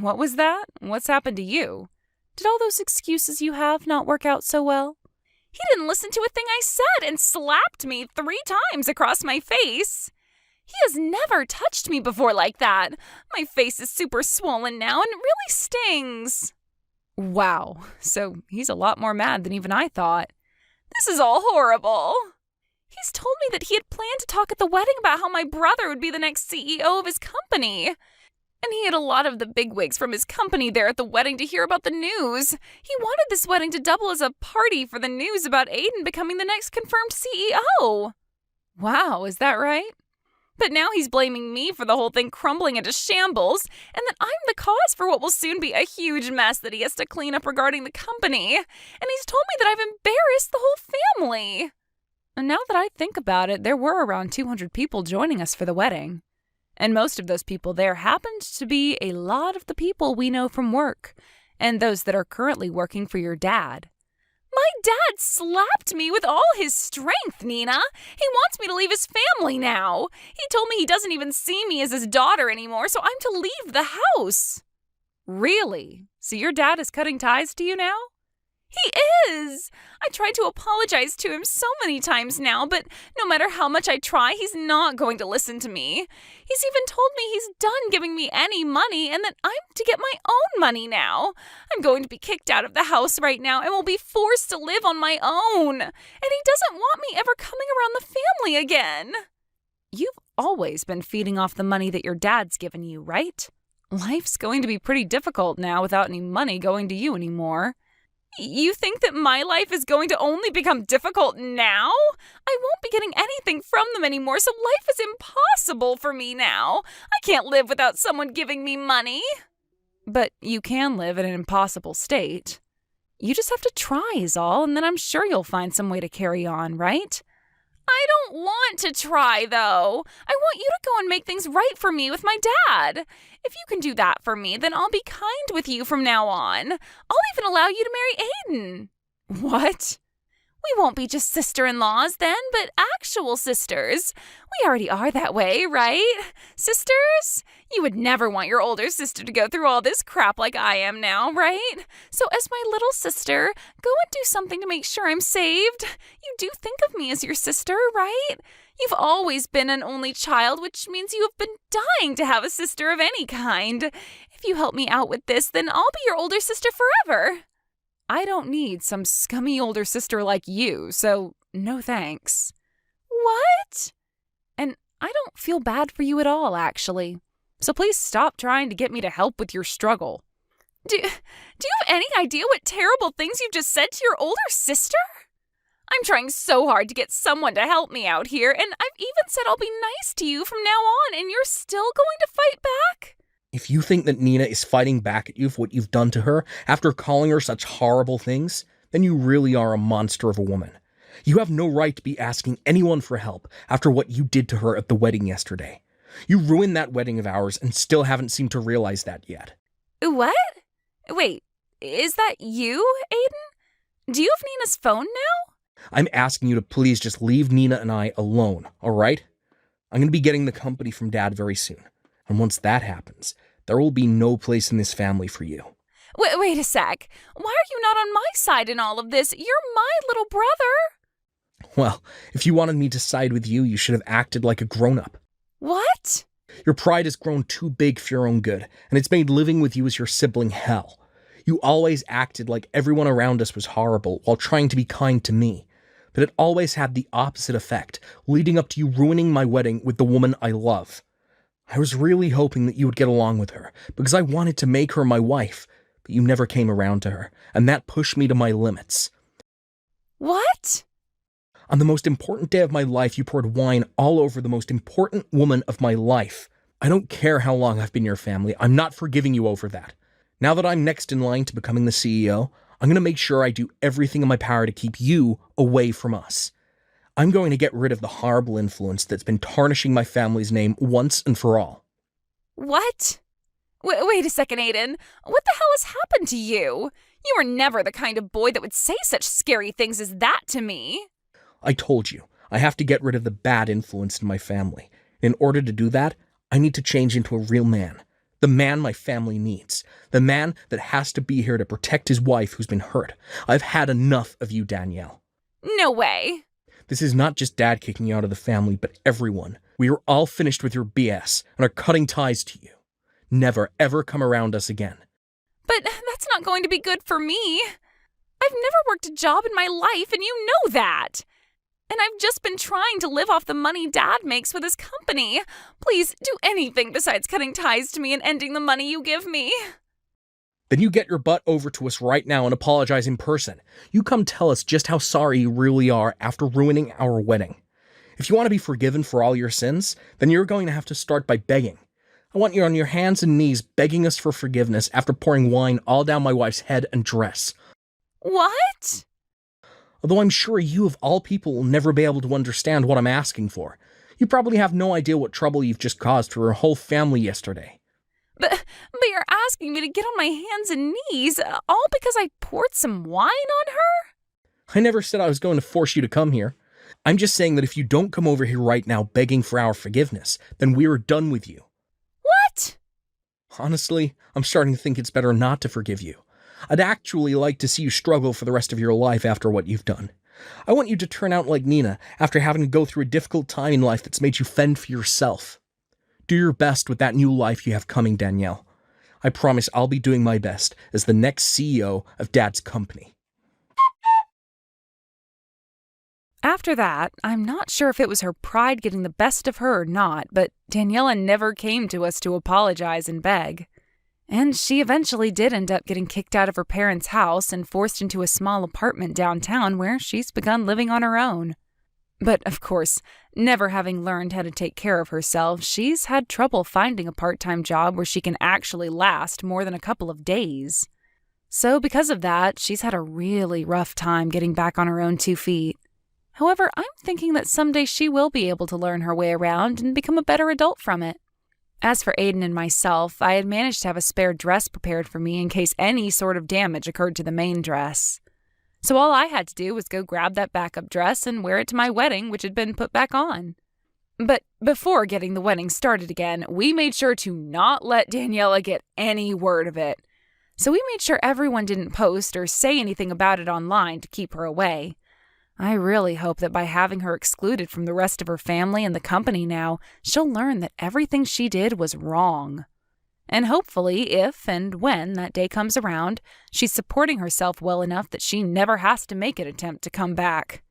What was that? What's happened to you? Did all those excuses you have not work out so well? He didn't listen to a thing I said and slapped me 3 times across my face. He has never touched me before like that. My face is super swollen now and it really stings. Wow, so he's a lot more mad than even I thought. This is all horrible. He's told me that he had planned to talk at the wedding about how my brother would be the next CEO of his company. And he had a lot of the bigwigs from his company there at the wedding to hear about the news. He wanted this wedding to double as a party for the news about Aiden becoming the next confirmed CEO. Wow, is that right? But now he's blaming me for the whole thing crumbling into shambles, and that I'm the cause for what will soon be a huge mess that he has to clean up regarding the company. And he's told me that I've embarrassed the whole family. And now that I think about it, there were around 200 people joining us for the wedding. And most of those people there happened to be a lot of the people we know from work, and those that are currently working for your dad. My dad slapped me with all his strength, Nina. He wants me to leave his family now. He told me he doesn't even see me as his daughter anymore, so I'm to leave the house. Really? So your dad is cutting ties to you now? He is! I tried to apologize to him so many times now, but no matter how much I try, he's not going to listen to me. He's even told me he's done giving me any money and that I'm to get my own money now. I'm going to be kicked out of the house right now and will be forced to live on my own. And he doesn't want me ever coming around the family again. You've always been feeding off the money that your dad's given you, right? Life's going to be pretty difficult now without any money going to you anymore. You think that my life is going to only become difficult now? I won't be getting anything from them anymore, so life is impossible for me now. I can't live without someone giving me money. But you can live in an impossible state. You just have to try is all, and then I'm sure you'll find some way to carry on, right? I don't want to try, though. I want you to go and make things right for me with my dad. If you can do that for me, then I'll be kind with you from now on. I'll even allow you to marry Aiden. What? We won't be just sister-in-laws then, but actual sisters. We already are that way, right? Sisters? You would never want your older sister to go through all this crap like I am now, right? So as my little sister, go and do something to make sure I'm saved. You do think of me as your sister, right? You've always been an only child, which means you have been dying to have a sister of any kind. If you help me out with this, then I'll be your older sister forever. I don't need some scummy older sister like you, so no thanks. What? And I don't feel bad for you at all, actually. So please stop trying to get me to help with your struggle. Do you have any idea what terrible things you've just said to your older sister? I'm trying so hard to get someone to help me out here, and I've even said I'll be nice to you from now on, and you're still going to fight back? If you think that Nina is fighting back at you for what you've done to her after calling her such horrible things, then you really are a monster of a woman. You have no right to be asking anyone for help after what you did to her at the wedding yesterday. You ruined that wedding of ours and still haven't seemed to realize that yet. What? Wait, is that you, Aiden? Do you have Nina's phone now? I'm asking you to please just leave Nina and I alone, all right? I'm going to be getting the company from Dad very soon. And once that happens, there will be no place in this family for you. Wait a sec. Why are you not on my side in all of this? You're my little brother. Well, if you wanted me to side with you, you should have acted like a grown-up. What? Your pride has grown too big for your own good, and it's made living with you as your sibling hell. You always acted like everyone around us was horrible while trying to be kind to me. But it always had the opposite effect, leading up to you ruining my wedding with the woman I love. I was really hoping that you would get along with her, because I wanted to make her my wife, but you never came around to her, and that pushed me to my limits. What? On the most important day of my life, you poured wine all over the most important woman of my life. I don't care how long I've been your family, I'm not forgiving you over that. Now that I'm next in line to becoming the CEO, I'm going to make sure I do everything in my power to keep you away from us. I'm going to get rid of the horrible influence that's been tarnishing my family's name once and for all. What? Wait a second, Aiden. What the hell has happened to you? You were never the kind of boy that would say such scary things as that to me. I told you, I have to get rid of the bad influence in my family. In order to do that, I need to change into a real man. The man my family needs. The man that has to be here to protect his wife who's been hurt. I've had enough of you, Danielle. No way. This is not just Dad kicking you out of the family, but everyone. We are all finished with your BS and are cutting ties to you. Never, ever come around us again. But that's not going to be good for me. I've never worked a job in my life, and you know that. And I've just been trying to live off the money Dad makes with his company. Please do anything besides cutting ties to me and ending the money you give me. Then you get your butt over to us right now and apologize in person. You come tell us just how sorry you really are after ruining our wedding. If you want to be forgiven for all your sins, then you're going to have to start by begging. I want you on your hands and knees begging us for forgiveness after pouring wine all down my wife's head and dress. What? Although I'm sure you of all people will never be able to understand what I'm asking for. You probably have no idea what trouble you've just caused for her whole family yesterday. But you're asking me to get on my hands and knees, all because I poured some wine on her? I never said I was going to force you to come here. I'm just saying that if you don't come over here right now begging for our forgiveness, then we're done with you. What? Honestly, I'm starting to think it's better not to forgive you. I'd actually like to see you struggle for the rest of your life after what you've done. I want you to turn out like Nina after having to go through a difficult time in life that's made you fend for yourself. Do your best with that new life you have coming, Danielle. I promise I'll be doing my best as the next CEO of Dad's company. After that, I'm not sure if it was her pride getting the best of her or not, but Daniela never came to us to apologize and beg. And she eventually did end up getting kicked out of her parents' house and forced into a small apartment downtown where she's begun living on her own. But, of course, never having learned how to take care of herself, she's had trouble finding a part-time job where she can actually last more than a couple of days. So because of that, she's had a really rough time getting back on her own 2 feet. However, I'm thinking that someday she will be able to learn her way around and become a better adult from it. As for Aiden and myself, I had managed to have a spare dress prepared for me in case any sort of damage occurred to the main dress. So all I had to do was go grab that backup dress and wear it to my wedding, which had been put back on. But before getting the wedding started again, we made sure to not let Daniela get any word of it. So we made sure everyone didn't post or say anything about it online to keep her away. I really hope that by having her excluded from the rest of her family and the company now, she'll learn that everything she did was wrong. And hopefully, if and when that day comes around, she's supporting herself well enough that she never has to make an attempt to come back.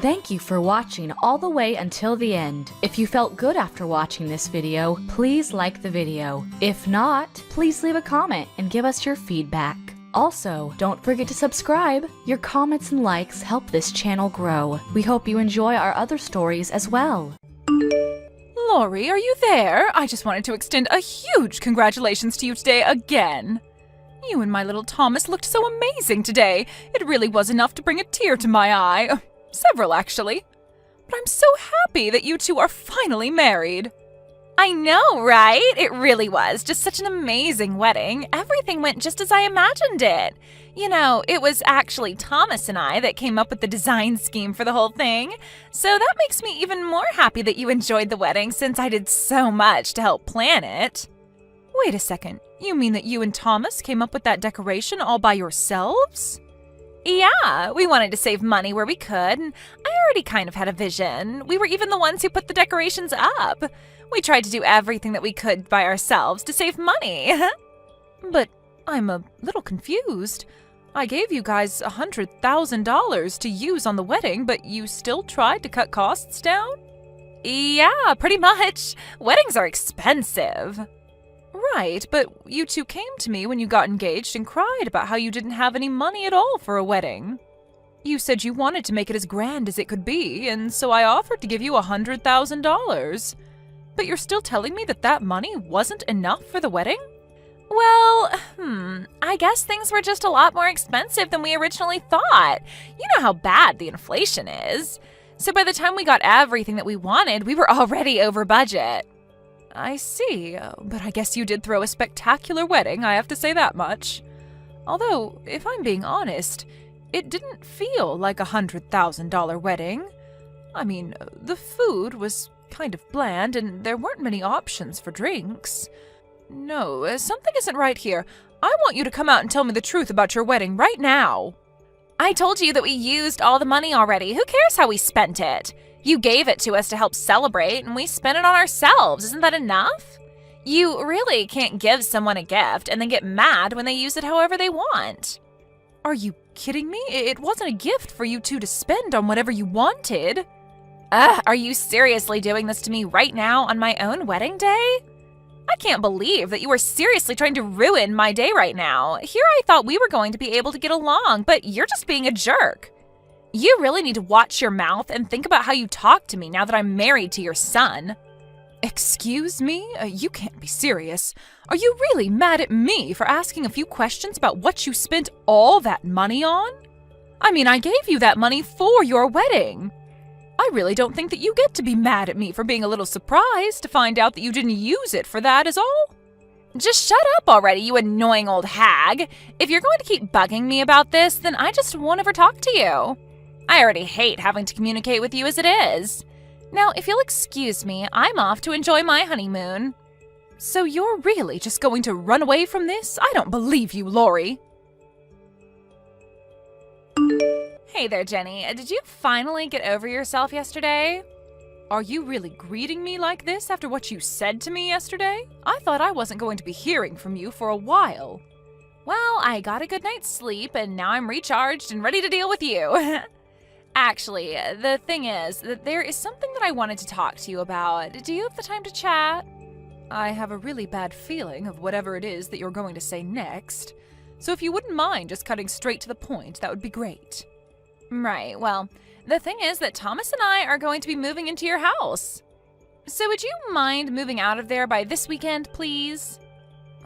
Thank you for watching all the way until the end. If you felt good after watching this video, please like the video. If not, please leave a comment and give us your feedback. Also, don't forget to subscribe. Your comments and likes help this channel grow. We hope you enjoy our other stories as well. Lori, are you there? I just wanted to extend a huge congratulations to you today again. You and my little Thomas looked so amazing today. It really was enough to bring a tear to my eye. Several, actually. But I'm so happy that you two are finally married. I know, right? It really was just such an amazing wedding. Everything went just as I imagined it. You know, it was actually Thomas and I that came up with the design scheme for the whole thing. So that makes me even more happy that you enjoyed the wedding since I did so much to help plan it. Wait a second. You mean that you and Thomas came up with that decoration all by yourselves? Yeah, we wanted to save money where we could, and I already kind of had a vision. We were even the ones who put the decorations up. We tried to do everything that we could by ourselves to save money. But I'm a little confused. I gave you guys $100,000 to use on the wedding, but you still tried to cut costs down? Yeah, pretty much. Weddings are expensive. Right, but you two came to me when you got engaged and cried about how you didn't have any money at all for a wedding. You said you wanted to make it as grand as it could be, and so I offered to give you $100,000. But you're still telling me that that money wasn't enough for the wedding? Well, I guess things were just a lot more expensive than we originally thought. You know how bad the inflation is. So by the time we got everything that we wanted, we were already over budget. I see, but I guess you did throw a spectacular wedding, I have to say that much. Although, if I'm being honest, it didn't feel like a $100,000 wedding. I mean, the food was kind of bland, and there weren't many options for drinks. No, something isn't right here. I want you to come out and tell me the truth about your wedding right now. I told you that we used all the money already. Who cares how we spent it? You gave it to us to help celebrate, and we spent it on ourselves. Isn't that enough? You really can't give someone a gift and then get mad when they use it however they want. Are you kidding me? It wasn't a gift for you two to spend on whatever you wanted. Are you seriously doing this to me right now on my own wedding day? I can't believe that you are seriously trying to ruin my day right now. Here I thought we were going to be able to get along, but you're just being a jerk. You really need to watch your mouth and think about how you talk to me now that I'm married to your son. Excuse me? You can't be serious. Are you really mad at me for asking a few questions about what you spent all that money on? I mean, I gave you that money for your wedding. I really don't think that you get to be mad at me for being a little surprised to find out that you didn't use it for that is all. Just shut up already, you annoying old hag. If you're going to keep bugging me about this, then I just won't ever talk to you. I already hate having to communicate with you as it is. Now, if you'll excuse me, I'm off to enjoy my honeymoon. So you're really just going to run away from this? I don't believe you, Lori. Hey there, Jenny. Did you finally get over yourself yesterday? Are you really greeting me like this after what you said to me yesterday? I thought I wasn't going to be hearing from you for a while. Well, I got a good night's sleep, and now I'm recharged and ready to deal with you. Actually, the thing is that there is something that I wanted to talk to you about. Do you have the time to chat? I have a really bad feeling of whatever it is that you're going to say next. So if you wouldn't mind just cutting straight to the point, that would be great. Right, well, the thing is that Thomas and I are going to be moving into your house. So would you mind moving out of there by this weekend, please?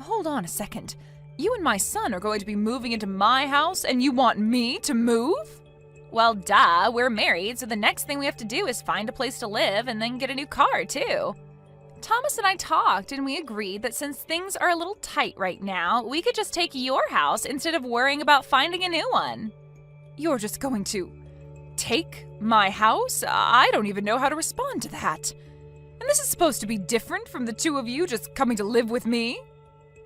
Hold on a second. You and my son are going to be moving into my house, and you want me to move? Well, duh, we're married, so the next thing we have to do is find a place to live and then get a new car, too. Thomas and I talked, and we agreed that since things are a little tight right now, we could just take your house instead of worrying about finding a new one. You're just going to take my house? I don't even know how to respond to that. And this is supposed to be different from the two of you just coming to live with me?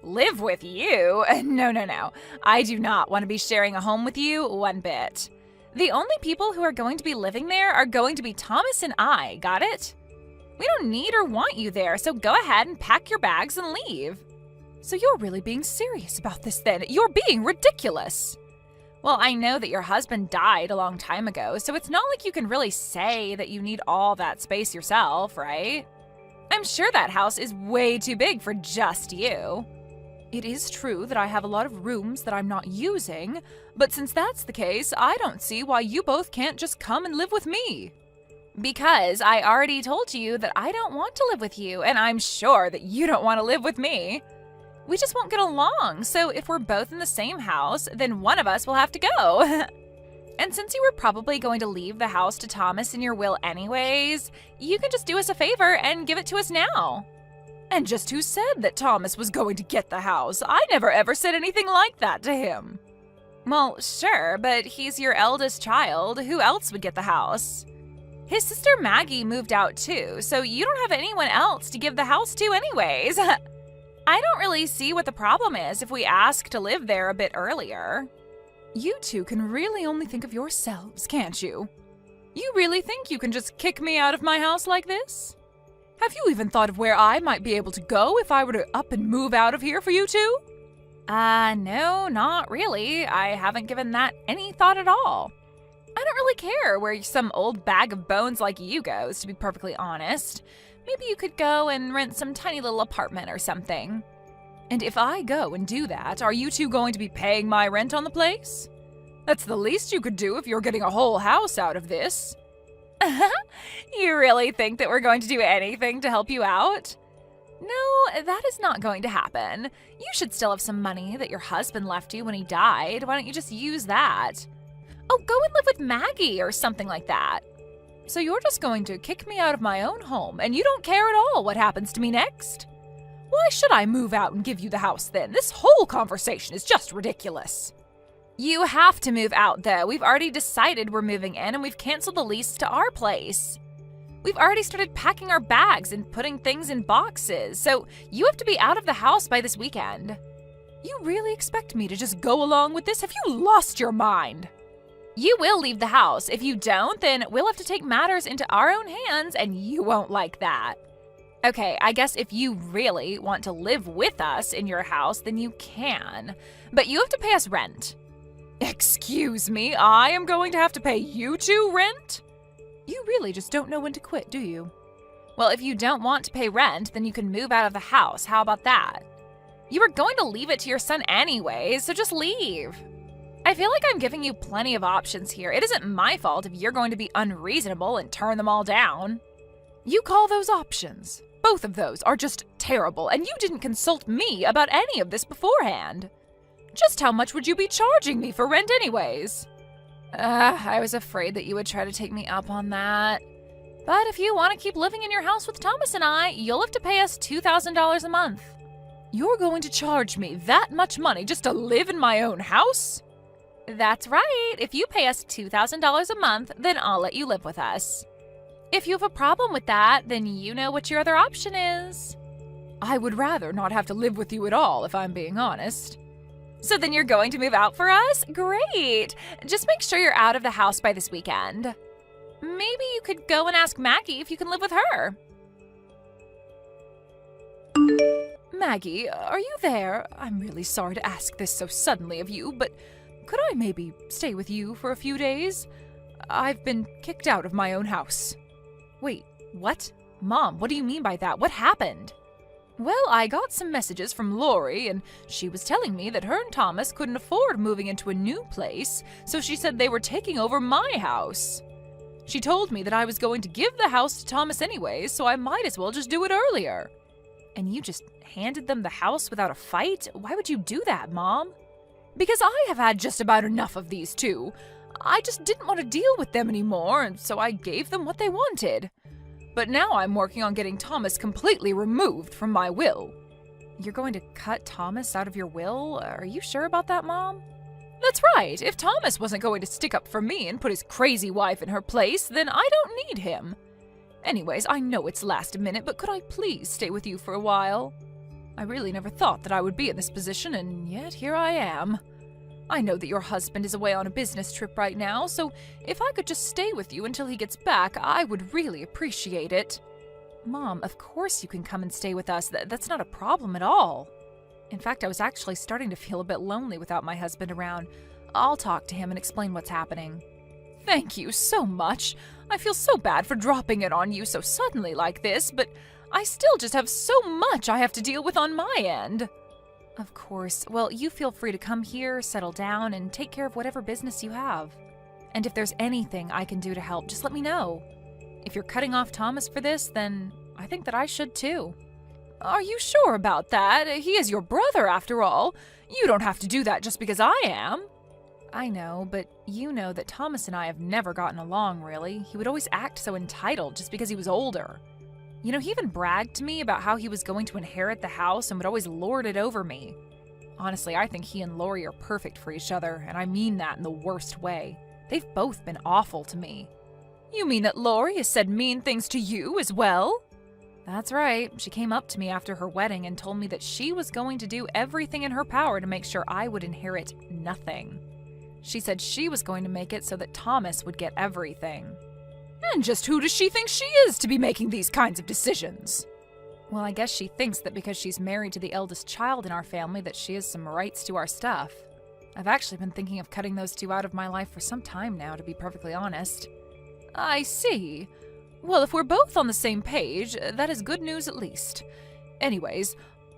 Live with you? No. I do not want to be sharing a home with you one bit. The only people who are going to be living there are going to be Thomas and I, got it? We don't need or want you there, so go ahead and pack your bags and leave. So you're really being serious about this then? You're being ridiculous. Well, I know that your husband died a long time ago, so it's not like you can really say that you need all that space yourself, right? I'm sure that house is way too big for just you. It is true that I have a lot of rooms that I'm not using, but since that's the case, I don't see why you both can't just come and live with me. Because I already told you that I don't want to live with you, and I'm sure that you don't want to live with me. We just won't get along, so if we're both in the same house, then one of us will have to go. And since you were probably going to leave the house to Thomas in your will anyways, you can just do us a favor and give it to us now. And just who said that Thomas was going to get the house? I never ever said anything like that to him. Well, sure, but he's your eldest child. Who else would get the house? His sister Maggie moved out too, so you don't have anyone else to give the house to anyways. I don't really see what the problem is if we ask to live there a bit earlier. You two can really only think of yourselves, can't you? You really think you can just kick me out of my house like this? Have you even thought of where I might be able to go if I were to up and move out of here for you two? No, not really. I haven't given that any thought at all. I don't really care where some old bag of bones like you goes, to be perfectly honest. Maybe you could go and rent some tiny little apartment or something. And if I go and do that, are you two going to be paying my rent on the place? That's the least you could do if you're getting a whole house out of this. You really think that we're going to do anything to help you out? No, that is not going to happen. You should still have some money that your husband left you when he died. Why don't you just use that? Oh, go and live with Maggie or something like that. So you're just going to kick me out of my own home, and you don't care at all what happens to me next? Why should I move out and give you the house then? This whole conversation is just ridiculous. You have to move out, though. We've already decided we're moving in, and we've canceled the lease to our place. We've already started packing our bags and putting things in boxes, so you have to be out of the house by this weekend. You really expect me to just go along with this? Have you lost your mind? You will leave the house. If you don't, then we'll have to take matters into our own hands, and you won't like that. Okay, I guess if you really want to live with us in your house, then you can. But you have to pay us rent. Excuse me, I am going to have to pay you two rent? You really just don't know when to quit, do you? Well, if you don't want to pay rent, then you can move out of the house. How about that? You were going to leave it to your son anyways, so just leave. I feel like I'm giving you plenty of options here. It isn't my fault if you're going to be unreasonable and turn them all down. You call those options? Both of those are just terrible, and you didn't consult me about any of this beforehand. Just how much would you be charging me for rent anyways? I was afraid that you would try to take me up on that. But if you want to keep living in your house with Thomas and I, you'll have to pay us $2,000 a month. You're going to charge me that much money just to live in my own house? That's right. If you pay us $2,000 a month, then I'll let you live with us. If you have a problem with that, then you know what your other option is. I would rather not have to live with you at all, if I'm being honest. So then you're going to move out for us? Great! Just make sure you're out of the house by this weekend. Maybe you could go and ask Maggie if you can live with her. Maggie, are you there? I'm really sorry to ask this so suddenly of you, but could I maybe stay with you for a few days? I've been kicked out of my own house. Wait, what? Mom, what do you mean by that? What happened? Well, I got some messages from Lori, and she was telling me that her and Thomas couldn't afford moving into a new place, so she said they were taking over my house. She told me that I was going to give the house to Thomas anyways, so I might as well just do it earlier. And you just handed them the house without a fight? Why would you do that, Mom? Because I have had just about enough of these two. I just didn't want to deal with them anymore, and so I gave them what they wanted. But now I'm working on getting Thomas completely removed from my will. You're going to cut Thomas out of your will? Are you sure about that, Mom? That's right. If Thomas wasn't going to stick up for me and put his crazy wife in her place, then I don't need him. Anyways, I know it's last minute, but could I please stay with you for a while? I really never thought that I would be in this position, and yet here I am. I know that your husband is away on a business trip right now, so if I could just stay with you until he gets back, I would really appreciate it. Mom, of course you can come and stay with us. That's not a problem at all. In fact, I was actually starting to feel a bit lonely without my husband around. I'll talk to him and explain what's happening. Thank you so much. I feel so bad for dropping it on you so suddenly like this, but I still just have so much I have to deal with on my end. Of course. Well, you feel free to come here, settle down, and take care of whatever business you have. And if there's anything I can do to help, just let me know. If you're cutting off Thomas for this, then I think that I should too. Are you sure about that? He is your brother, after all. You don't have to do that just because I am. I know, but you know that Thomas and I have never gotten along, really. He would always act so entitled just because he was older. You know, he even bragged to me about how he was going to inherit the house and would always lord it over me. Honestly, I think he and Lori are perfect for each other, and I mean that in the worst way. They've both been awful to me. You mean that Lori has said mean things to you as well? That's right. She came up to me after her wedding and told me that she was going to do everything in her power to make sure I would inherit nothing. She said she was going to make it so that Thomas would get everything. And just who does she think she is to be making these kinds of decisions? Well, I guess she thinks that because she's married to the eldest child in our family that she has some rights to our stuff. I've actually been thinking of cutting those two out of my life for some time now, to be perfectly honest. I see. Well, if we're both on the same page, that is good news at least. Anyways,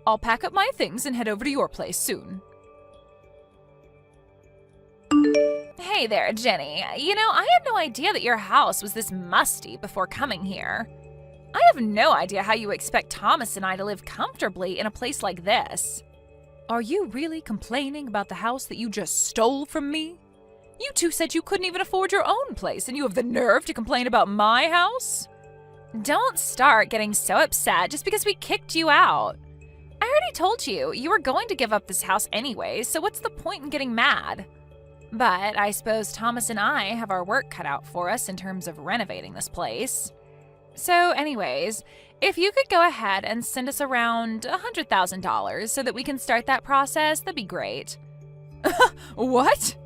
I'll pack up my things and head over to your place soon. Hey there, Jenny. You know, I had no idea that your house was this musty before coming here. I have no idea how you expect Thomas and I to live comfortably in a place like this. Are you really complaining about the house that you just stole from me? You two said you couldn't even afford your own place, and you have the nerve to complain about my house? Don't start getting so upset just because we kicked you out. I already told you, you were going to give up this house anyway, so what's the point in getting mad? But I suppose Thomas and I have our work cut out for us in terms of renovating this place. So anyways, if you could go ahead and send us around $100,000 so that we can start that process, that'd be great. What?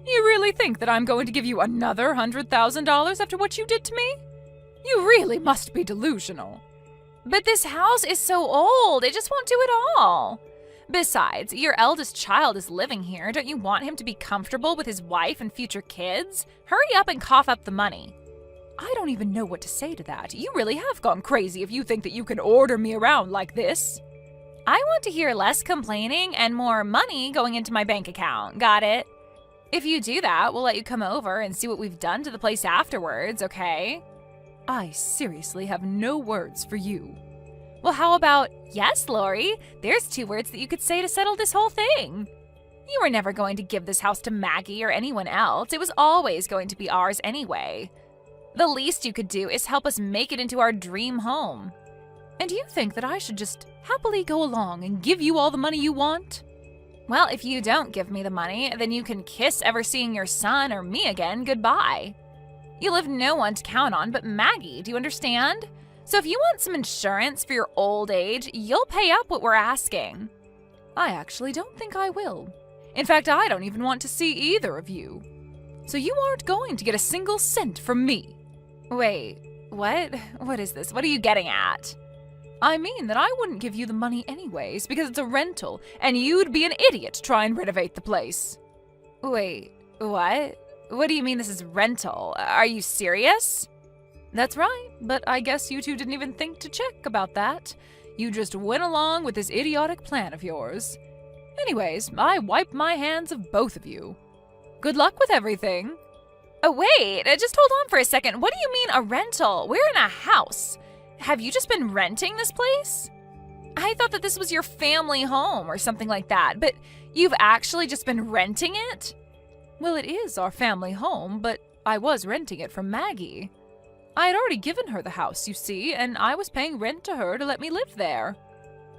You really think that I'm going to give you another $100,000 after what you did to me? You really must be delusional. But this house is so old, it just won't do it all. Besides, your eldest child is living here. Don't you want him to be comfortable with his wife and future kids? Hurry up and cough up the money. I don't even know what to say to that. You really have gone crazy if you think that you can order me around like this. I want to hear less complaining and more money going into my bank account. Got it? If you do that, we'll let you come over and see what we've done to the place afterwards, okay? I seriously have no words for you. Well, how about, yes, Lori? There's 2 words that you could say to settle this whole thing. You were never going to give this house to Maggie or anyone else. It was always going to be ours anyway. The least you could do is help us make it into our dream home. And you think that I should just happily go along and give you all the money you want? Well, if you don't give me the money, then you can kiss ever seeing your son or me again goodbye. You'll have no one to count on but Maggie, do you understand? So if you want some insurance for your old age, you'll pay up what we're asking. I actually don't think I will. In fact, I don't even want to see either of you. So you aren't going to get a single cent from me. Wait, what? What is this? What are you getting at? I mean that I wouldn't give you the money anyways because it's a rental, and you'd be an idiot to try and renovate the place. Wait, what? What do you mean this is rental? Are you serious? That's right, but I guess you two didn't even think to check about that. You just went along with this idiotic plan of yours. Anyways, I wipe my hands of both of you. Good luck with everything. Oh, wait, just hold on for a second. What do you mean a rental? We're in a house. Have you just been renting this place? I thought that this was your family home or something like that, but you've actually just been renting it? Well, it is our family home, but I was renting it from Maggie. I had already given her the house, you see, and I was paying rent to her to let me live there.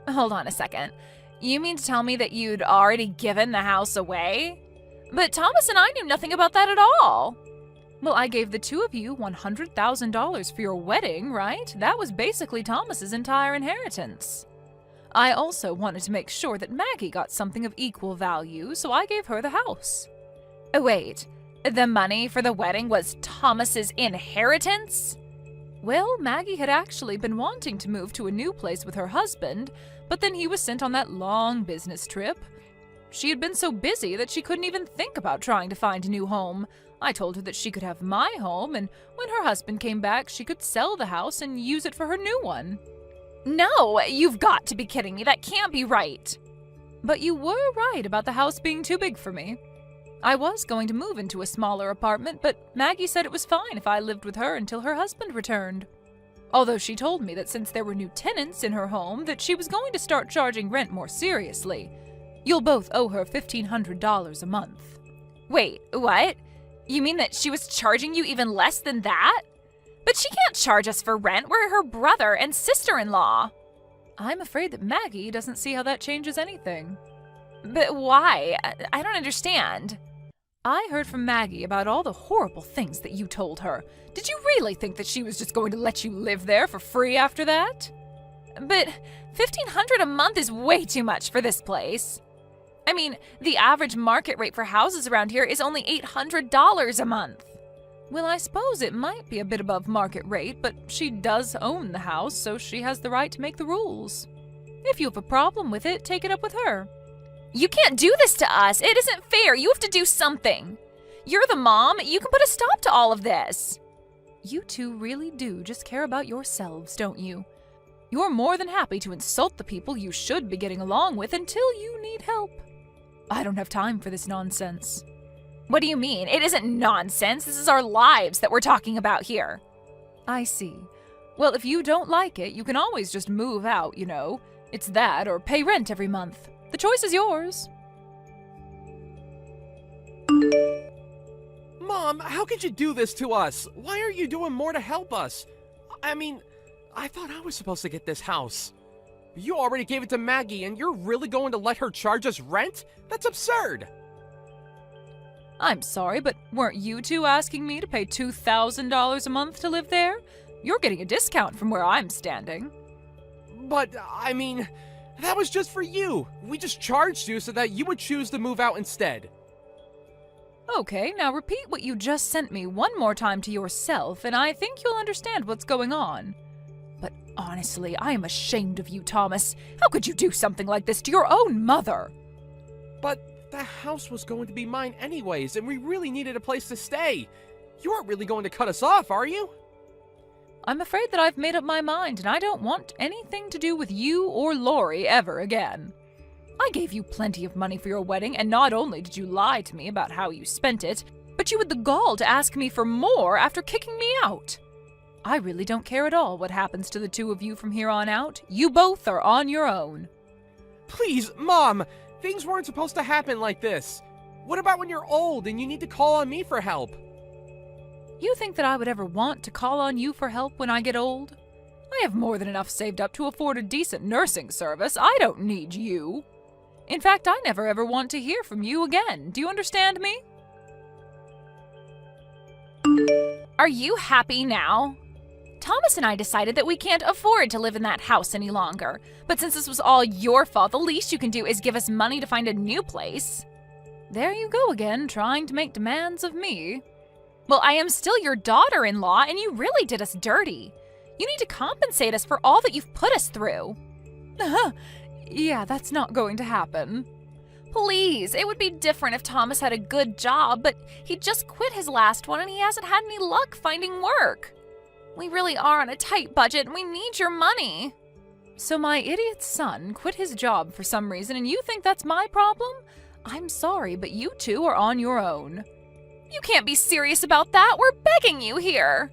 Hold on a second. You mean to tell me that you'd already given the house away? But Thomas and I knew nothing about that at all. Well, I gave the two of you $100,000 for your wedding, right? That was basically Thomas's entire inheritance. I also wanted to make sure that Maggie got something of equal value, so I gave her the house. Wait, the money for the wedding was Thomas's inheritance? Well, Maggie had actually been wanting to move to a new place with her husband, but then he was sent on that long business trip. She had been so busy that she couldn't even think about trying to find a new home. I told her that she could have my home, and when her husband came back, she could sell the house and use it for her new one. No, you've got to be kidding me. That can't be right. But you were right about the house being too big for me. I was going to move into a smaller apartment, but Maggie said it was fine if I lived with her until her husband returned. Although she told me that since there were new tenants in her home, that she was going to start charging rent more seriously. You'll both owe her $1,500 a month. Wait, what? You mean that she was charging you even less than that? But she can't charge us for rent. We're her brother and sister-in-law. I'm afraid that Maggie doesn't see how that changes anything. But why? I don't understand. I heard from Maggie about all the horrible things that you told her. Did you really think that she was just going to let you live there for free after that? But $1,500 a month is way too much for this place. I mean, the average market rate for houses around here is only $800 a month. Well, I suppose it might be a bit above market rate, but she does own the house, so she has the right to make the rules. If you have a problem with it, take it up with her. You can't do this to us. It isn't fair. You have to do something. You're the mom. You can put a stop to all of this. You two really do just care about yourselves, don't you? You're more than happy to insult the people you should be getting along with until you need help. I don't have time for this nonsense. What do you mean? It isn't nonsense. This is our lives that we're talking about here. I see. Well, if you don't like it, you can always just move out, you know. It's that or pay rent every month. The choice is yours. Mom, how could you do this to us? Why aren't you doing more to help us? I mean, I thought I was supposed to get this house. You already gave it to Maggie, and you're really going to let her charge us rent? That's absurd. I'm sorry, but weren't you two asking me to pay $2,000 a month to live there? You're getting a discount from where I'm standing. But, I mean, that was just for you. We just charged you so that you would choose to move out instead. Okay, now repeat what you just sent me one more time to yourself, and I think you'll understand what's going on. But honestly, I am ashamed of you, Thomas. How could you do something like this to your own mother? But the house was going to be mine anyways, and we really needed a place to stay. You aren't really going to cut us off, are you? I'm afraid that I've made up my mind, and I don't want anything to do with you or Lori ever again. I gave you plenty of money for your wedding, and not only did you lie to me about how you spent it, but you had the gall to ask me for more after kicking me out. I really don't care at all what happens to the two of you from here on out. You both are on your own. Please, Mom! Things weren't supposed to happen like this. What about when you're old and you need to call on me for help? You think that I would ever want to call on you for help when I get old? I have more than enough saved up to afford a decent nursing service. I don't need you. In fact, I never ever want to hear from you again. Do you understand me? Are you happy now? Thomas and I decided that we can't afford to live in that house any longer. But since this was all your fault, the least you can do is give us money to find a new place. There you go again, trying to make demands of me. Well, I am still your daughter-in-law, and you really did us dirty. You need to compensate us for all that you've put us through. Yeah, that's not going to happen. Please, it would be different if Thomas had a good job, but he just quit his last one and he hasn't had any luck finding work. We really are on a tight budget and we need your money. So my idiot son quit his job for some reason and you think that's my problem? I'm sorry, but you two are on your own. You can't be serious about that. We're begging you here.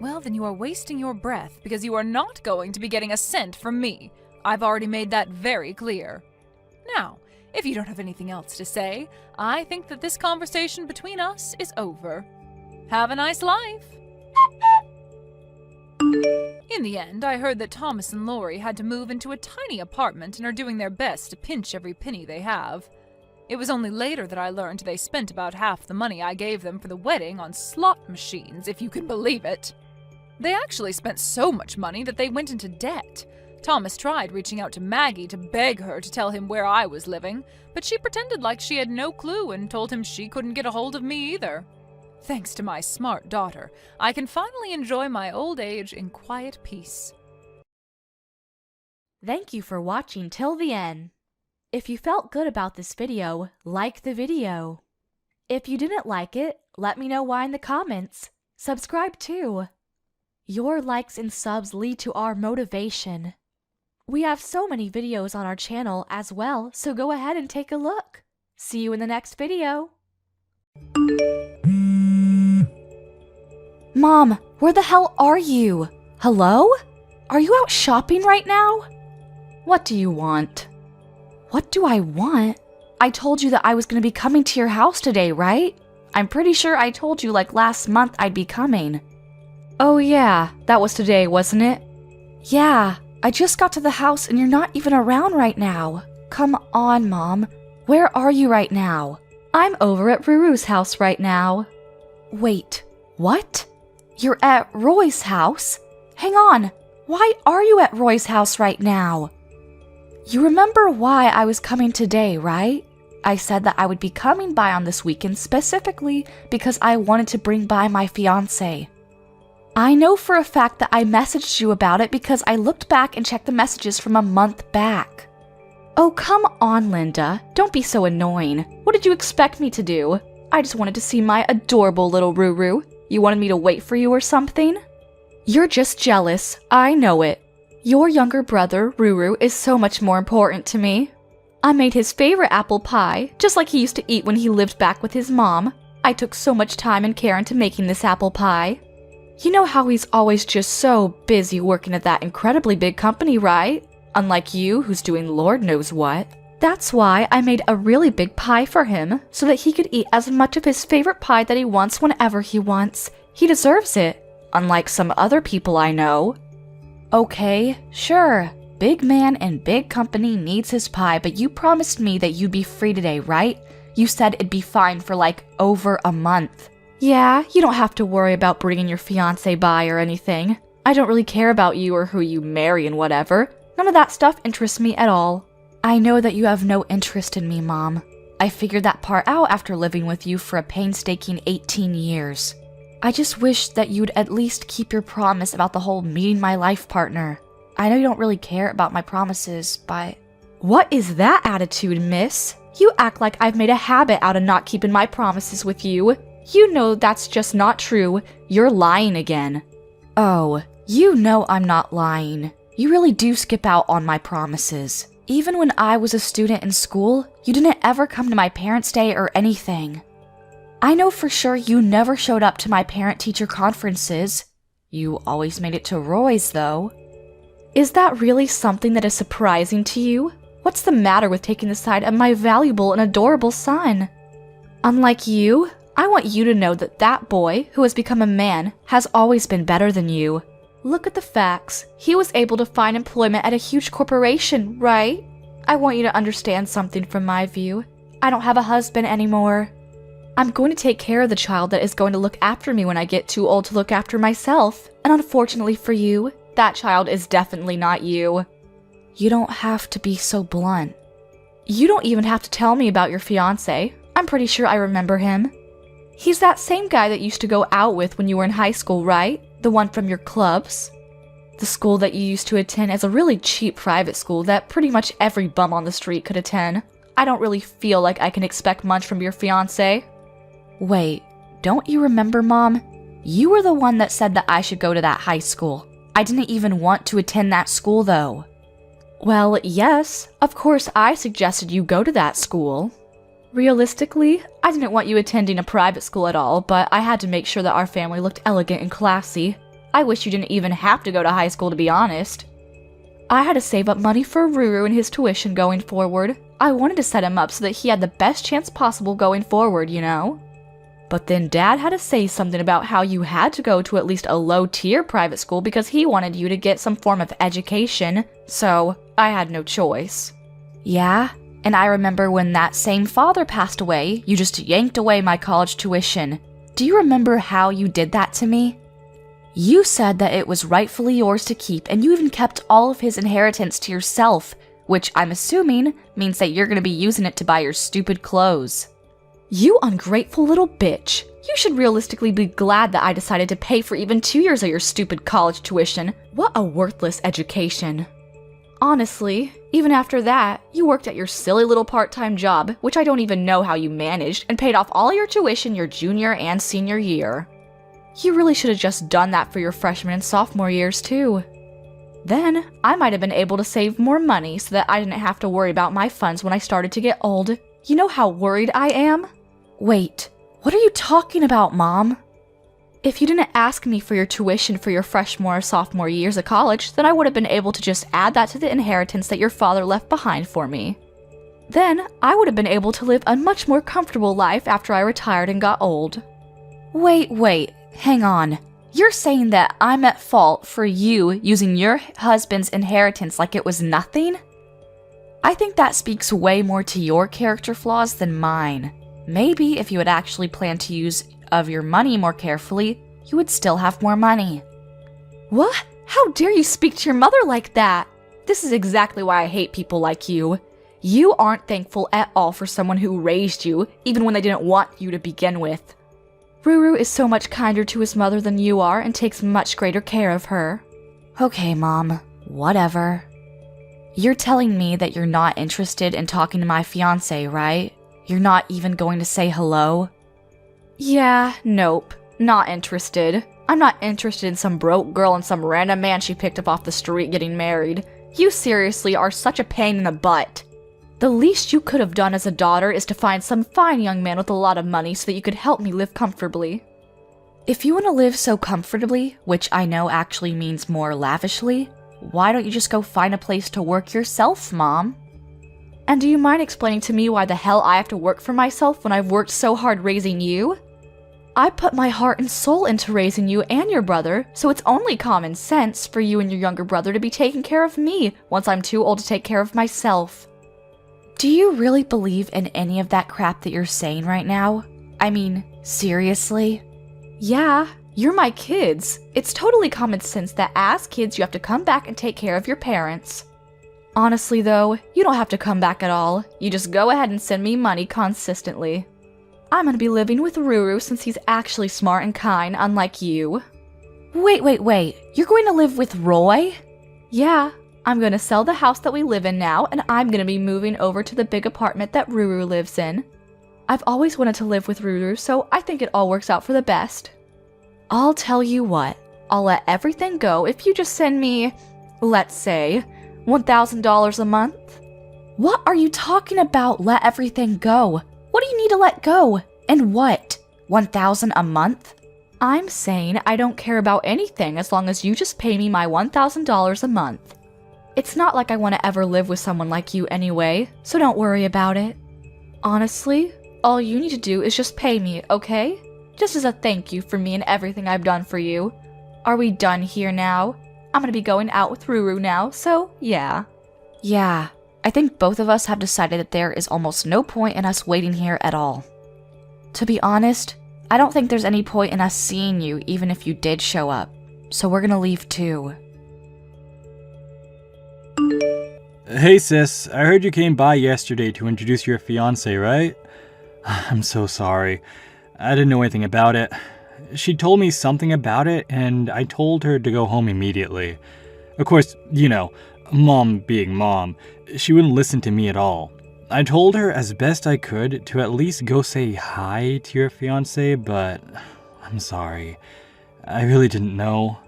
Well, then you are wasting your breath because you are not going to be getting a cent from me. I've already made that very clear. Now, if you don't have anything else to say, I think that this conversation between us is over. Have a nice life. In the end, I heard that Thomas and Lori had to move into a tiny apartment and are doing their best to pinch every penny they have. It was only later that I learned they spent about half the money I gave them for the wedding on slot machines, if you can believe it. They actually spent so much money that they went into debt. Thomas tried reaching out to Maggie to beg her to tell him where I was living, but she pretended like she had no clue and told him she couldn't get a hold of me either. Thanks to my smart daughter, I can finally enjoy my old age in quiet peace. Thank you for watching till the end. If you felt good about this video, like the video. If you didn't like it, let me know why in the comments. Subscribe too. Your likes and subs lead to our motivation. We have so many videos on our channel as well, so go ahead and take a look. See you in the next video. Mom, where the hell are you? Hello? Are you out shopping right now? What do you want? What do I want? I told you that I was going to be coming to your house today, right? I'm pretty sure I told you like last month I'd be coming. Oh yeah, that was today, wasn't it? Yeah, I just got to the house and you're not even around right now. Come on, Mom. Where are you right now? I'm over at Ruru's house right now. Wait, what? You're at Roy's house? Hang on, why are you at Roy's house right now? You remember why I was coming today, right? I said that I would be coming by on this weekend specifically because I wanted to bring by my fiancé. I know for a fact that I messaged you about it because I looked back and checked the messages from a month back. Oh, come on, Linda. Don't be so annoying. What did you expect me to do? I just wanted to see my adorable little Ruru. You wanted me to wait for you or something? You're just jealous. I know it. Your younger brother, Ruru, is so much more important to me. I made his favorite apple pie, just like he used to eat when he lived back with his mom. I took so much time and care into making this apple pie. You know how he's always just so busy working at that incredibly big company, right? Unlike you, who's doing Lord knows what. That's why I made a really big pie for him, so that he could eat as much of his favorite pie that he wants whenever he wants. He deserves it, unlike some other people I know. Okay, sure. Big man and big company needs his pie, but you promised me that you'd be free today, right? You said it'd be fine for like over a month. Yeah, you don't have to worry about bringing your fiancé by or anything. I don't really care about you or who you marry and whatever. None of that stuff interests me at all. I know that you have no interest in me, Mom. I figured that part out after living with you for a painstaking 18 years. I just wish that you'd at least keep your promise about the whole meeting my life partner. I know you don't really care about my promises, but... What is that attitude, miss? You act like I've made a habit out of not keeping my promises with you. You know that's just not true. You're lying again. Oh, you know I'm not lying. You really do skip out on my promises. Even when I was a student in school, you didn't ever come to my parents' day or anything. I know for sure you never showed up to my parent-teacher conferences. You always made it to Roy's, though. Is that really something that is surprising to you? What's the matter with taking the side of my valuable and adorable son? Unlike you, I want you to know that that boy, who has become a man, has always been better than you. Look at the facts. He was able to find employment at a huge corporation, right? I want you to understand something from my view. I don't have a husband anymore. I'm going to take care of the child that is going to look after me when I get too old to look after myself. And unfortunately for you, that child is definitely not you. You don't have to be so blunt. You don't even have to tell me about your fiancé. I'm pretty sure I remember him. He's that same guy that you used to go out with when you were in high school, right? The one from your clubs? The school that you used to attend as a really cheap private school that pretty much every bum on the street could attend. I don't really feel like I can expect much from your fiancé. Wait, don't you remember, Mom? You were the one that said that I should go to that high school. I didn't even want to attend that school, though. Well, yes, of course I suggested you go to that school. Realistically, I didn't want you attending a private school at all, but I had to make sure that our family looked elegant and classy. I wish you didn't even have to go to high school, to be honest. I had to save up money for Ruru and his tuition going forward. I wanted to set him up so that he had the best chance possible going forward, you know? But then Dad had to say something about how you had to go to at least a low-tier private school because he wanted you to get some form of education, so I had no choice. Yeah, and I remember when that same father passed away, you just yanked away my college tuition. Do you remember how you did that to me? You said that it was rightfully yours to keep, and you even kept all of his inheritance to yourself, which I'm assuming means that you're going to be using it to buy your stupid clothes. You ungrateful little bitch. You should realistically be glad that I decided to pay for even 2 years of your stupid college tuition. What a worthless education. Honestly, even after that, you worked at your silly little part-time job, which I don't even know how you managed, and paid off all your tuition your junior and senior year. You really should have just done that for your freshman and sophomore years too. Then, I might have been able to save more money so that I didn't have to worry about my funds when I started to get old. You know how worried I am? Wait, what are you talking about, Mom? If you didn't ask me for your tuition for your freshman or sophomore years of college, then I would have been able to just add that to the inheritance that your father left behind for me. Then, I would have been able to live a much more comfortable life after I retired and got old. Wait, hang on. You're saying that I'm at fault for you using your husband's inheritance like it was nothing? I think that speaks way more to your character flaws than mine. Maybe if you had actually planned to use of your money more carefully, you would still have more money. What? How dare you speak to your mother like that? This is exactly why I hate people like you. You aren't thankful at all for someone who raised you, even when they didn't want you to begin with. Ruru is so much kinder to his mother than you are and takes much greater care of her. Okay, Mom. Whatever. You're telling me that you're not interested in talking to my fiancé, right? You're not even going to say hello? Yeah, nope. Not interested. I'm not interested in some broke girl and some random man she picked up off the street getting married. You seriously are such a pain in the butt. The least you could have done as a daughter is to find some fine young man with a lot of money so that you could help me live comfortably. If you want to live so comfortably, which I know actually means more lavishly, why don't you just go find a place to work yourself, Mom? And do you mind explaining to me why the hell I have to work for myself when I've worked so hard raising you? I put my heart and soul into raising you and your brother, so it's only common sense for you and your younger brother to be taking care of me once I'm too old to take care of myself. Do you really believe in any of that crap that you're saying right now? I mean, seriously? Yeah, you're my kids. It's totally common sense that as kids you have to come back and take care of your parents. Honestly though, you don't have to come back at all. You just go ahead and send me money consistently. I'm gonna be living with Ruru since he's actually smart and kind, unlike you. Wait, you're going to live with Roy? Yeah, I'm gonna sell the house that we live in now, and I'm gonna be moving over to the big apartment that Ruru lives in. I've always wanted to live with Ruru, so I think it all works out for the best. I'll tell you what, I'll let everything go if you just send me, let's say, $1,000 a month. What are you talking about, let everything go? What do you need to let go? And what? $1,000 a month? I'm saying I don't care about anything as long as you just pay me my $1,000 a month. It's not like I want to ever live with someone like you anyway, so don't worry about it. Honestly, all you need to do is just pay me, okay? Just as a thank you for me and everything I've done for you. Are we done here now? I'm gonna be going out with Ruru now, so yeah. Yeah, I think both of us have decided that there is almost no point in us waiting here at all. To be honest, I don't think there's any point in us seeing you even if you did show up, so we're gonna leave too. Hey sis, I heard you came by yesterday to introduce your fiancé, right? I'm so sorry. I didn't know anything about it. She told me something about it, and I told her to go home immediately. Of course, you know, Mom being Mom, she wouldn't listen to me at all. I told her as best I could to at least go say hi to your fiancé, but I'm sorry. I really didn't know.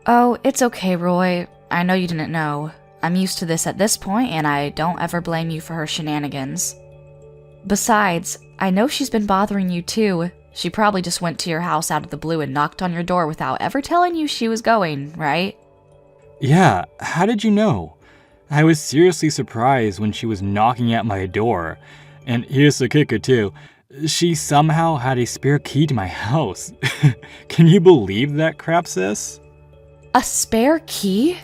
Oh, it's okay, Roy. I know you didn't know. I'm used to this at this point, and I don't ever blame you for her shenanigans. Besides, I know she's been bothering you too. She probably just went to your house out of the blue and knocked on your door without ever telling you she was going, right? Yeah, how did you know? I was seriously surprised when she was knocking at my door. And here's the kicker too. She somehow had a spare key to my house. Can you believe that crap, sis? A spare key?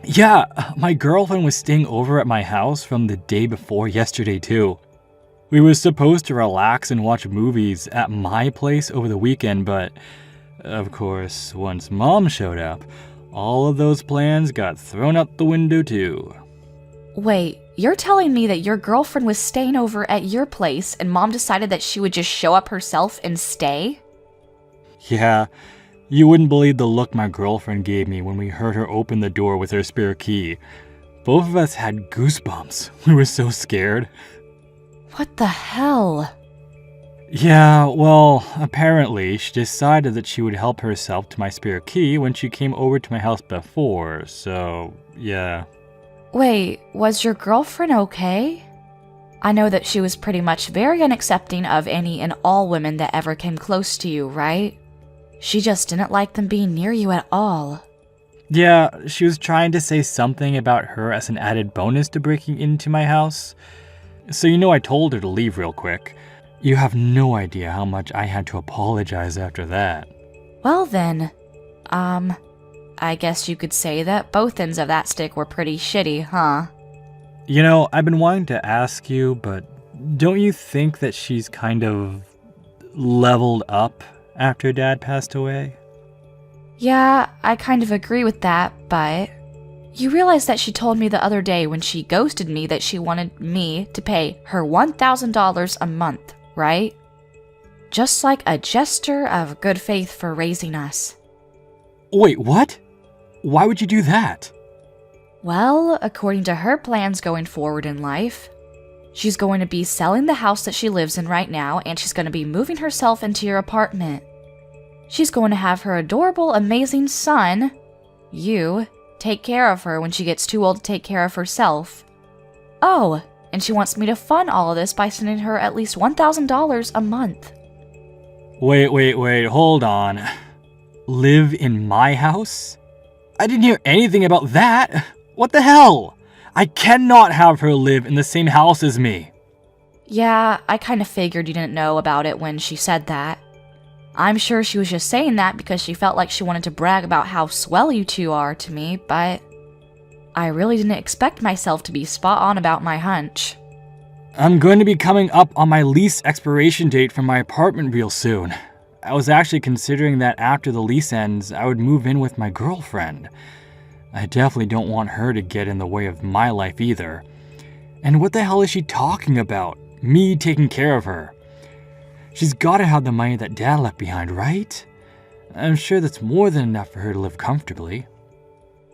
Yeah, my girlfriend was staying over at my house from the day before yesterday too. We were supposed to relax and watch movies at my place over the weekend, but of course, once Mom showed up, all of those plans got thrown out the window too. Wait, you're telling me that your girlfriend was staying over at your place and Mom decided that she would just show up herself and stay? Yeah, you wouldn't believe the look my girlfriend gave me when we heard her open the door with her spare key. Both of us had goosebumps. We were so scared. What the hell? Yeah, well, apparently she decided that she would help herself to my spare key when she came over to my house before, so yeah. Wait, was your girlfriend okay? I know that she was pretty much very unaccepting of any and all women that ever came close to you, right? She just didn't like them being near you at all. Yeah, she was trying to say something about her as an added bonus to breaking into my house. So I told her to leave real quick. You have no idea how much I had to apologize after that. Well then, I guess you could say that both ends of that stick were pretty shitty, huh? I've been wanting to ask you, but don't you think that she's kind of leveled up after Dad passed away? Yeah, I kind of agree with that, but you realize that she told me the other day when she ghosted me that she wanted me to pay her $1,000 a month, right? Just like a gesture of good faith for raising us. Wait, what? Why would you do that? Well, according to her plans going forward in life, she's going to be selling the house that she lives in right now, and she's going to be moving herself into your apartment. She's going to have her adorable, amazing son, you, take care of her when she gets too old to take care of herself. Oh, and she wants me to fund all of this by sending her at least $1,000 a month. Wait, hold on. Live in my house? I didn't hear anything about that. What the hell? I cannot have her live in the same house as me. Yeah, I kind of figured you didn't know about it when she said that. I'm sure she was just saying that because she felt like she wanted to brag about how swell you two are to me, but I really didn't expect myself to be spot on about my hunch. I'm going to be coming up on my lease expiration date for my apartment real soon. I was actually considering that after the lease ends, I would move in with my girlfriend. I definitely don't want her to get in the way of my life either. And what the hell is she talking about? Me taking care of her. She's gotta have the money that Dad left behind, right? I'm sure that's more than enough for her to live comfortably.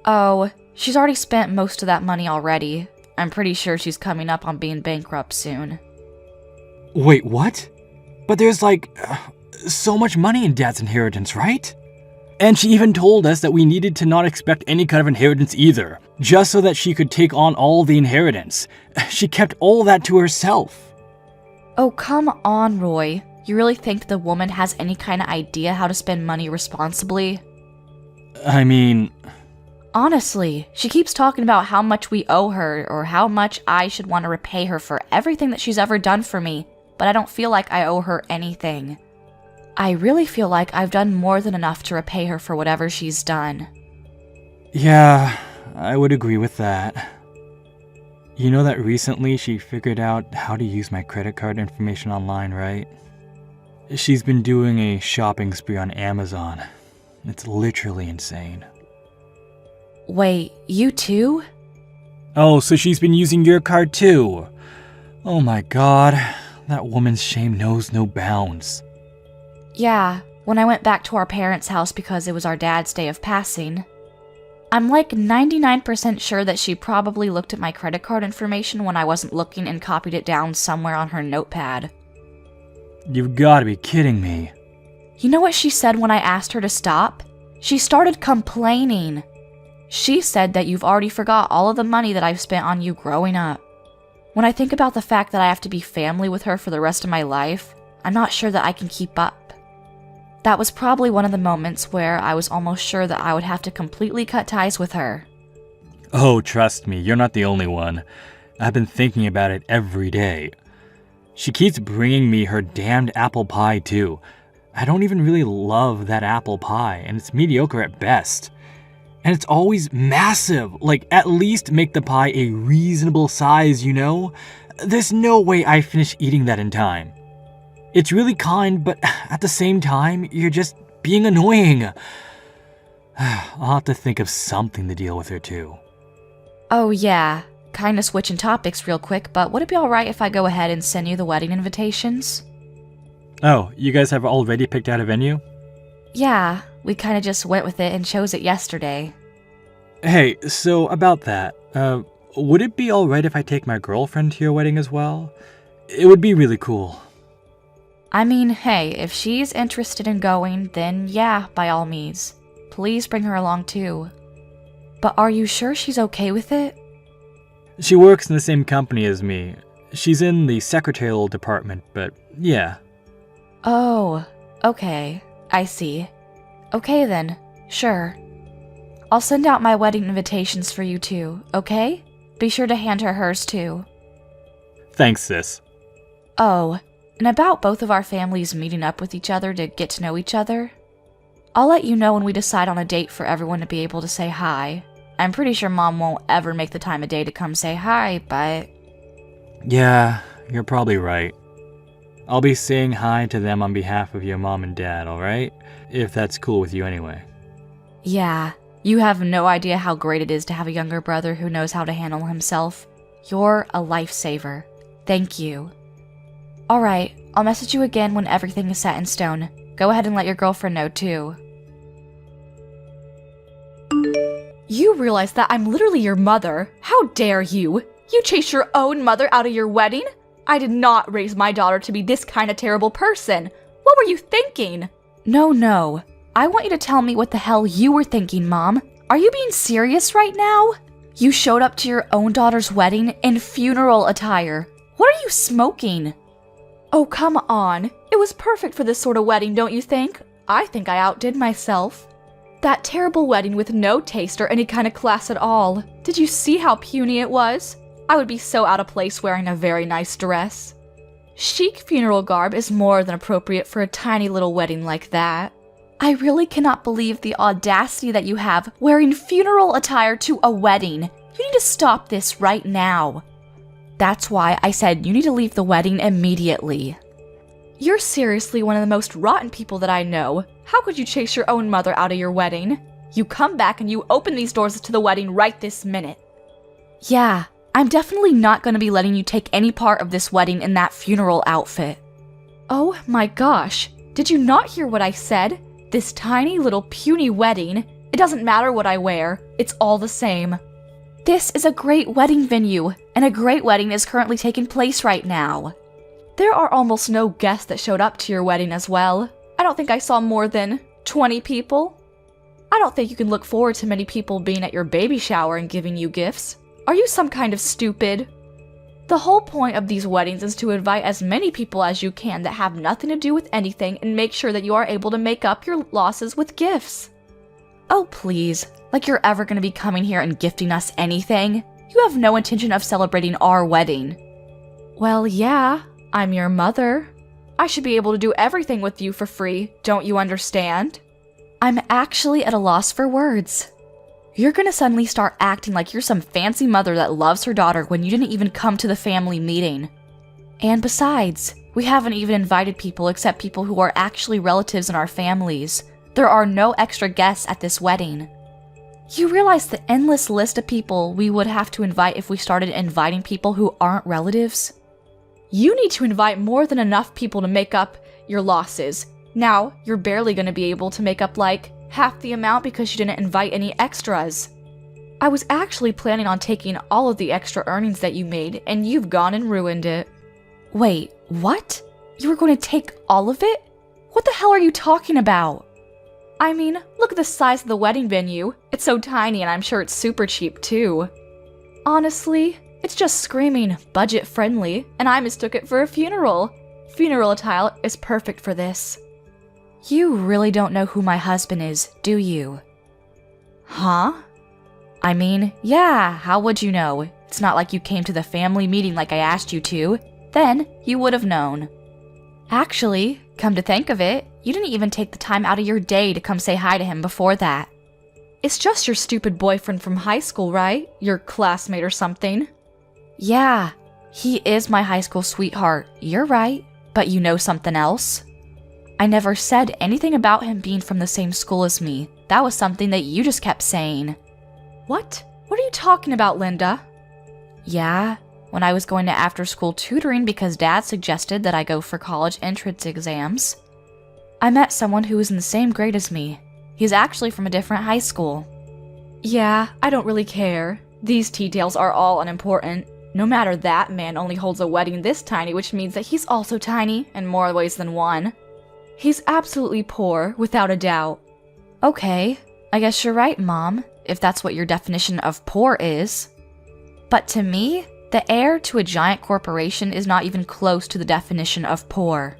Oh, she's already spent most of that money already. I'm pretty sure she's coming up on being bankrupt soon. Wait, what? But there's so much money in Dad's inheritance, right? And she even told us that we needed to not expect any kind of inheritance either, just so that she could take on all the inheritance. She kept all that to herself. Oh, come on, Roy. You really think the woman has any kind of idea how to spend money responsibly? I mean... Honestly, she keeps talking about how much we owe her or how much I should want to repay her for everything that she's ever done for me, but I don't feel like I owe her anything. I really feel like I've done more than enough to repay her for whatever she's done. Yeah, I would agree with that. You know that recently she figured out how to use my credit card information online, right? She's been doing a shopping spree on Amazon. It's literally insane. Wait, you too? Oh, so she's been using your card too? Oh my god, that woman's shame knows no bounds. Yeah, when I went back to our parents' house because it was our dad's day of passing. I'm like 99% sure that she probably looked at my credit card information when I wasn't looking and copied it down somewhere on her notepad. You've gotta be kidding me. You know what she said when I asked her to stop? She started complaining. She said that you've already forgot all of the money that I've spent on you growing up. When I think about the fact that I have to be family with her for the rest of my life, I'm not sure that I can keep up. That was probably one of the moments where I was almost sure that I would have to completely cut ties with her. Oh, trust me, you're not the only one. I've been thinking about it every day. She keeps bringing me her damned apple pie, too. I don't even really love that apple pie, and it's mediocre at best. And it's always massive. Like, at least make the pie a reasonable size, you know? There's no way I finish eating that in time. It's really kind, but at the same time, you're just being annoying. I'll have to think of something to deal with her, too. Oh yeah, kinda switching topics real quick, but would it be alright if I go ahead and send you the wedding invitations? Oh, you guys have already picked out a venue? Yeah, we kinda just went with it and chose it yesterday. Hey, so about that, would it be alright if I take my girlfriend to your wedding as well? It would be really cool. I mean, hey, if she's interested in going, then yeah, by all means. Please bring her along too. But are you sure she's okay with it? She works in the same company as me. She's in the secretarial department, but yeah. Oh, okay, I see. Okay then, sure. I'll send out my wedding invitations for you too, okay? Be sure to hand her hers too. Thanks, sis. Oh, and about both of our families meeting up with each other to get to know each other. I'll let you know when we decide on a date for everyone to be able to say hi. I'm pretty sure Mom won't ever make the time of day to come say hi, but... Yeah, you're probably right. I'll be saying hi to them on behalf of your mom and dad, alright? If that's cool with you anyway. Yeah, you have no idea how great it is to have a younger brother who knows how to handle himself. You're a lifesaver. Thank you. Alright, I'll message you again when everything is set in stone. Go ahead and let your girlfriend know too. You realize that I'm literally your mother. How dare you? You chased your own mother out of your wedding? I did not raise my daughter to be this kind of terrible person. What were you thinking? No. I want you to tell me what the hell you were thinking, Mom. Are you being serious right now? You showed up to your own daughter's wedding in funeral attire. What are you smoking? Oh, come on. It was perfect for this sort of wedding, don't you think? I think I outdid myself. That terrible wedding with no taste or any kind of class at all. Did you see how puny it was? I would be so out of place wearing a very nice dress. Chic funeral garb is more than appropriate for a tiny little wedding like that. I really cannot believe the audacity that you have wearing funeral attire to a wedding. You need to stop this right now. That's why I said you need to leave the wedding immediately. You're seriously one of the most rotten people that I know. How could you chase your own mother out of your wedding? You come back and you open these doors to the wedding right this minute. Yeah, I'm definitely not going to be letting you take any part of this wedding in that funeral outfit. Oh my gosh, did you not hear what I said? This tiny little puny wedding, it doesn't matter what I wear, it's all the same. This is a great wedding venue, and a great wedding is currently taking place right now. There are almost no guests that showed up to your wedding as well. I don't think I saw more than 20 people. I don't think you can look forward to many people being at your baby shower and giving you gifts. Are you some kind of stupid? The whole point of these weddings is to invite as many people as you can that have nothing to do with anything and make sure that you are able to make up your losses with gifts. Oh please, like you're ever going to be coming here and gifting us anything? You have no intention of celebrating our wedding. Well, yeah, I'm your mother. I should be able to do everything with you for free, don't you understand? I'm actually at a loss for words. You're gonna suddenly start acting like you're some fancy mother that loves her daughter when you didn't even come to the family meeting. And besides, we haven't even invited people except people who are actually relatives in our families. There are no extra guests at this wedding. You realize the endless list of people we would have to invite if we started inviting people who aren't relatives? You need to invite more than enough people to make up your losses. Now, you're barely going to be able to make up like half the amount because you didn't invite any extras. I was actually planning on taking all of the extra earnings that you made, and you've gone and ruined it. Wait, what? You were going to take all of it? What the hell are you talking about? I mean, look at the size of the wedding venue. It's so tiny and I'm sure it's super cheap too. Honestly, it's just screaming budget friendly, and I mistook it for a funeral. Funeral attire is perfect for this. You really don't know who my husband is, do you? Huh? I mean, yeah, how would you know? It's not like you came to the family meeting like I asked you to. Then, you would have known. Actually, come to think of it, you didn't even take the time out of your day to come say hi to him before that. It's just your stupid boyfriend from high school, right? Your classmate or something. Yeah, he is my high school sweetheart, you're right. But you know something else? I never said anything about him being from the same school as me. That was something that you just kept saying. What? What are you talking about, Linda? Yeah, when I was going to after-school tutoring because Dad suggested that I go for college entrance exams, I met someone who was in the same grade as me. He's actually from a different high school. Yeah, I don't really care. These details are all unimportant. No matter, that man only holds a wedding this tiny, which means that he's also tiny in more ways than one. He's absolutely poor, without a doubt. Okay, I guess you're right, Mom, if that's what your definition of poor is. But to me, the heir to a giant corporation is not even close to the definition of poor.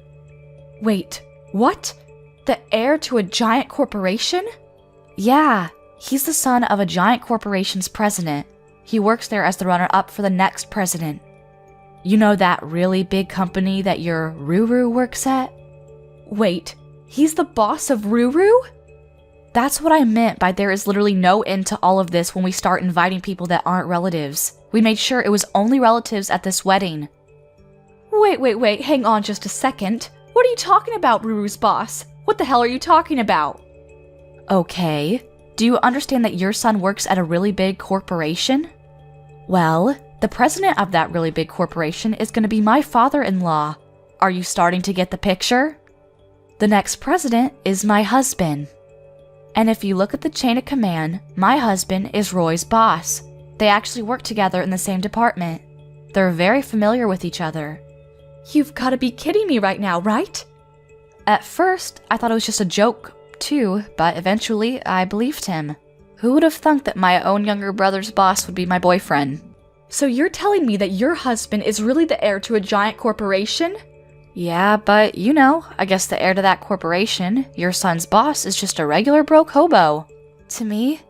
Wait, what? The heir to a giant corporation? Yeah, he's the son of a giant corporation's president. He works there as the runner-up for the next president. You know that really big company that your Ruru works at? Wait, he's the boss of Ruru? That's what I meant by there is literally no end to all of this when we start inviting people that aren't relatives. We made sure it was only relatives at this wedding. Wait, hang on just a second. What are you talking about, Ruru's boss? What the hell are you talking about? Okay, do you understand that your son works at a really big corporation? Well, the president of that really big corporation is going to be my father-in-law. Are you starting to get the picture? The next president is my husband. And if you look at the chain of command, my husband is Roy's boss. They actually work together in the same department. They're very familiar with each other. You've got to be kidding me right now, right? At first, I thought it was just a joke, too, but eventually I believed him. Who would have thunk that my own younger brother's boss would be my boyfriend? So you're telling me that your husband is really the heir to a giant corporation? Yeah, but you know, I guess the heir to that corporation, your son's boss, is just a regular broke hobo. To me,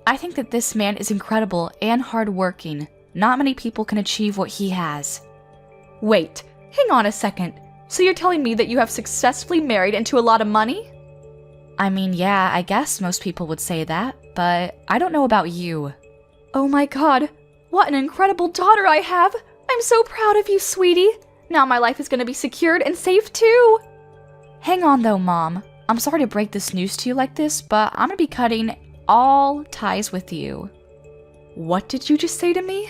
I think that this man is incredible and hardworking. Not many people can achieve what he has. Wait, hang on a second. So you're telling me that you have successfully married into a lot of money? I mean, yeah, I guess most people would say that, but I don't know about you. Oh my god, what an incredible daughter I have! I'm so proud of you, sweetie! Now my life is going to be secured and safe too! Hang on though, Mom. I'm sorry to break this news to you like this, but I'm going to be cutting all ties with you. What did you just say to me?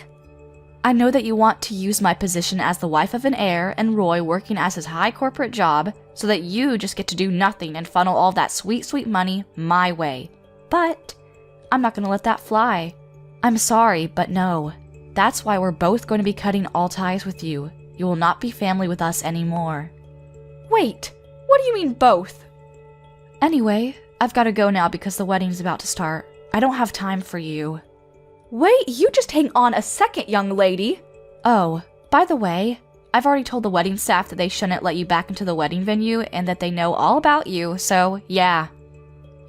I know that you want to use my position as the wife of an heir and Roy working as his high corporate job so that you just get to do nothing and funnel all that sweet, sweet money my way. But I'm not going to let that fly. I'm sorry, but no. That's why we're both going to be cutting all ties with you. You will not be family with us anymore. Wait, what do you mean both? Anyway, I've got to go now because the wedding's about to start. I don't have time for you. Wait, you just hang on a second, young lady. Oh, by the way, I've already told the wedding staff that they shouldn't let you back into the wedding venue and that they know all about you, so yeah.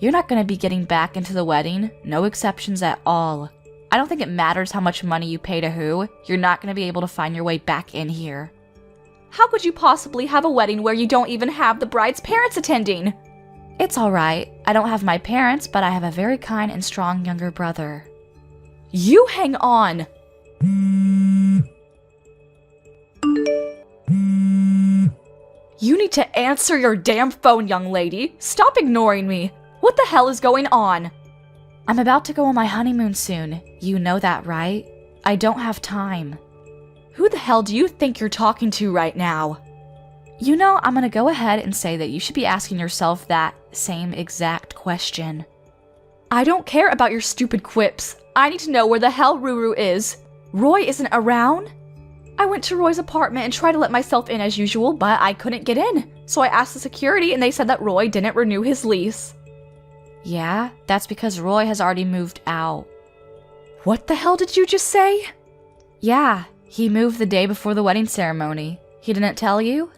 You're not going to be getting back into the wedding, no exceptions at all. I don't think it matters how much money you pay to who, you're not going to be able to find your way back in here. How could you possibly have a wedding where you don't even have the bride's parents attending? It's alright, I don't have my parents, but I have a very kind and strong younger brother. You hang on! You need to answer your damn phone, young lady! Stop ignoring me! What the hell is going on? I'm about to go on my honeymoon soon. You know that, right? I don't have time. Who the hell do you think you're talking to right now? You know, I'm gonna go ahead and say that you should be asking yourself that same exact question. I don't care about your stupid quips. I need to know where the hell Ruru is. Roy isn't around? I went to Roy's apartment and tried to let myself in as usual, but I couldn't get in. So I asked the security and they said that Roy didn't renew his lease. Yeah, that's because Roy has already moved out. What the hell did you just say? Yeah, he moved the day before the wedding ceremony. He didn't tell you?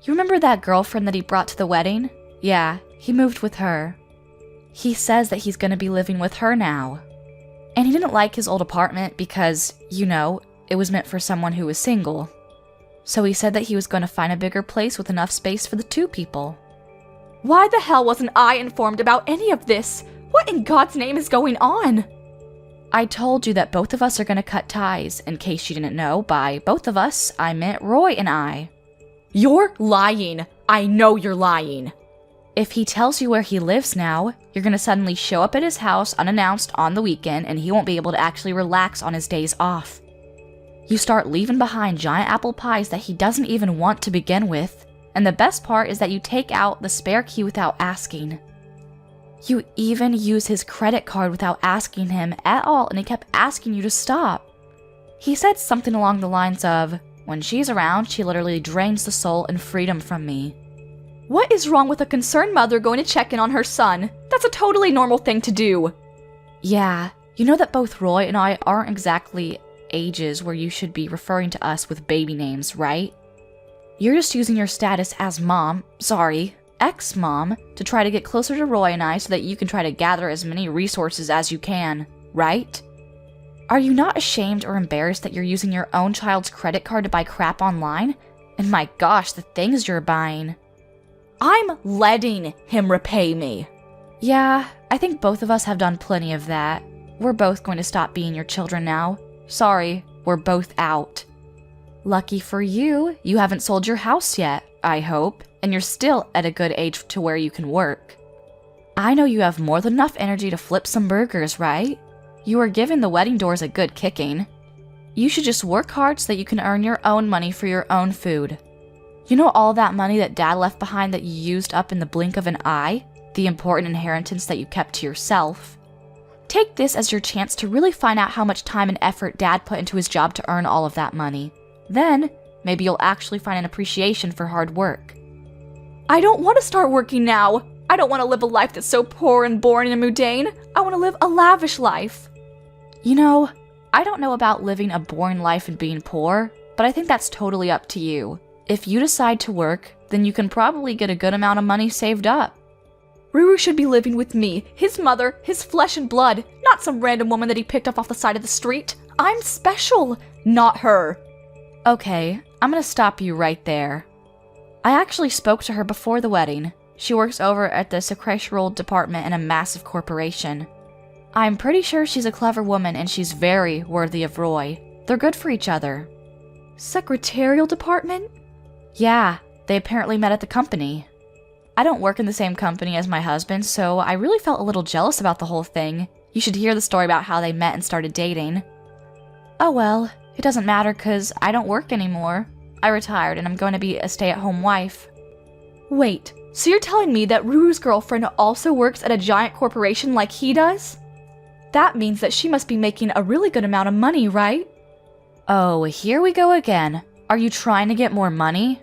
You remember that girlfriend that he brought to the wedding? Yeah, he moved with her. He says that he's gonna be living with her now. And he didn't like his old apartment because, it was meant for someone who was single. So he said that he was going to find a bigger place with enough space for the two people. Why the hell wasn't I informed about any of this? What in God's name is going on? I told you that both of us are going to cut ties. In case you didn't know, by both of us, I meant Roy and I. You're lying. I know you're lying. If he tells you where he lives now, you're going to suddenly show up at his house unannounced on the weekend and he won't be able to actually relax on his days off. You start leaving behind giant apple pies that he doesn't even want to begin with, and the best part is that you take out the spare key without asking. You even use his credit card without asking him at all, and he kept asking you to stop. He said something along the lines of, when she's around, she literally drains the soul and freedom from me. What is wrong with a concerned mother going to check in on her son? That's a totally normal thing to do. Yeah, you know that both Roy and I aren't exactly ages where you should be referring to us with baby names, right? You're just using your status as ex-mom, to try to get closer to Roy and I so that you can try to gather as many resources as you can, right? Are you not ashamed or embarrassed that you're using your own child's credit card to buy crap online? And my gosh, the things you're buying. I'm letting him repay me. Yeah, I think both of us have done plenty of that. We're both going to stop being your children now. Sorry, we're both out. Lucky for you, you haven't sold your house yet, I hope, and you're still at a good age to where you can work. I know you have more than enough energy to flip some burgers, right? You are giving the wedding doors a good kicking. You should just work hard so that you can earn your own money for your own food. You know all that money that Dad left behind that you used up in the blink of an eye? The important inheritance that you kept to yourself? Take this as your chance to really find out how much time and effort Dad put into his job to earn all of that money. Then, maybe you'll actually find an appreciation for hard work. I don't want to start working now. I don't want to live a life that's so poor and boring and mundane. I want to live a lavish life. I don't know about living a boring life and being poor, but I think that's totally up to you. If you decide to work, then you can probably get a good amount of money saved up. Ruru should be living with me, his mother, his flesh and blood, not some random woman that he picked up off the side of the street. I'm special, not her. Okay, I'm gonna stop you right there. I actually spoke to her before the wedding. She works over at the secretarial department in a massive corporation. I'm pretty sure she's a clever woman and she's very worthy of Roy. They're good for each other. Secretarial department? Yeah, they apparently met at the company. I don't work in the same company as my husband, so I really felt a little jealous about the whole thing. You should hear the story about how they met and started dating. Oh well, it doesn't matter because I don't work anymore. I retired and I'm going to be a stay-at-home wife. Wait, so you're telling me that Ruru's girlfriend also works at a giant corporation like he does? That means that she must be making a really good amount of money, right? Oh, here we go again. Are you trying to get more money?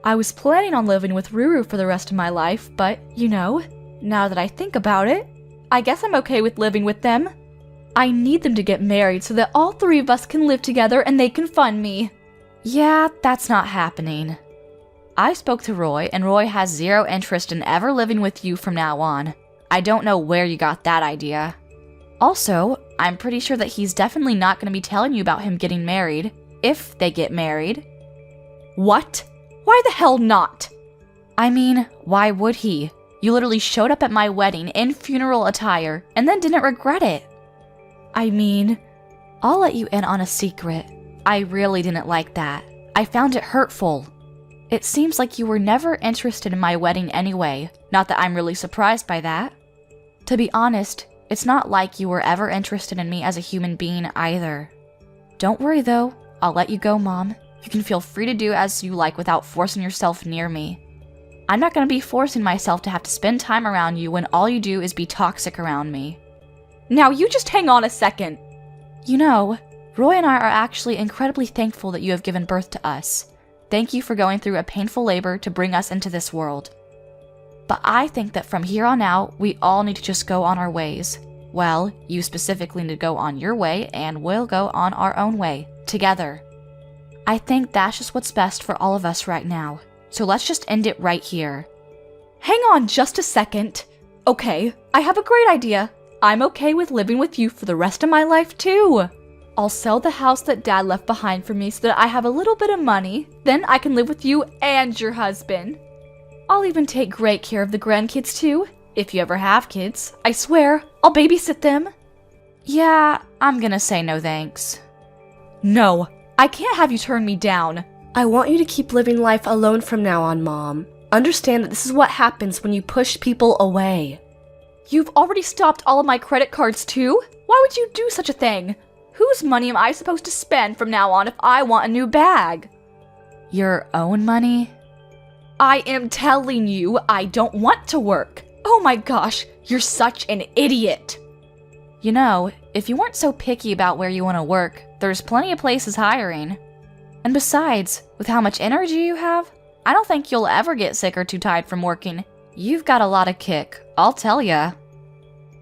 I was planning on living with Ruru for the rest of my life, but, now that I think about it, I guess I'm okay with living with them. I need them to get married so that all three of us can live together and they can fund me. Yeah, that's not happening. I spoke to Roy, and Roy has zero interest in ever living with you from now on. I don't know where you got that idea. Also, I'm pretty sure that he's definitely not going to be telling you about him getting married, if they get married. What? Why the hell not? I mean, why would he? You literally showed up at my wedding in funeral attire and then didn't regret it. I mean, I'll let you in on a secret. I really didn't like that. I found it hurtful. It seems like you were never interested in my wedding anyway. Not that I'm really surprised by that. To be honest, it's not like you were ever interested in me as a human being either. Don't worry though, I'll let you go, Mom. You can feel free to do as you like without forcing yourself near me. I'm not going to be forcing myself to have to spend time around you when all you do is be toxic around me. Now you just hang on a second. Roy and I are actually incredibly thankful that you have given birth to us. Thank you for going through a painful labor to bring us into this world. But I think that from here on out, we all need to just go on our ways. Well, you specifically need to go on your way, and we'll go on our own way, together. I think that's just what's best for all of us right now. So let's just end it right here. hang on just a second. Okay, I have a great idea. I'm okay with living with you for the rest of my life too. I'll sell the house that Dad left behind for me so that I have a little bit of money. Then I can live with you and your husband. I'll even take great care of the grandkids too. If you ever have kids, I swear, I'll babysit them. Yeah, I'm gonna say no thanks. No, I can't have you turn me down. I want you to keep living life alone from now on, Mom. Understand that this is what happens when you push people away. You've already stopped all of my credit cards too? Why would you do such a thing? Whose money am I supposed to spend from now on if I want a new bag? Your own money? I am telling you, I don't want to work. Oh my gosh, you're such an idiot. You know, if you weren't so picky about where you want to work, there's plenty of places hiring. And besides, with how much energy you have, I don't think you'll ever get sick or too tired from working. You've got a lot of kick, I'll tell ya.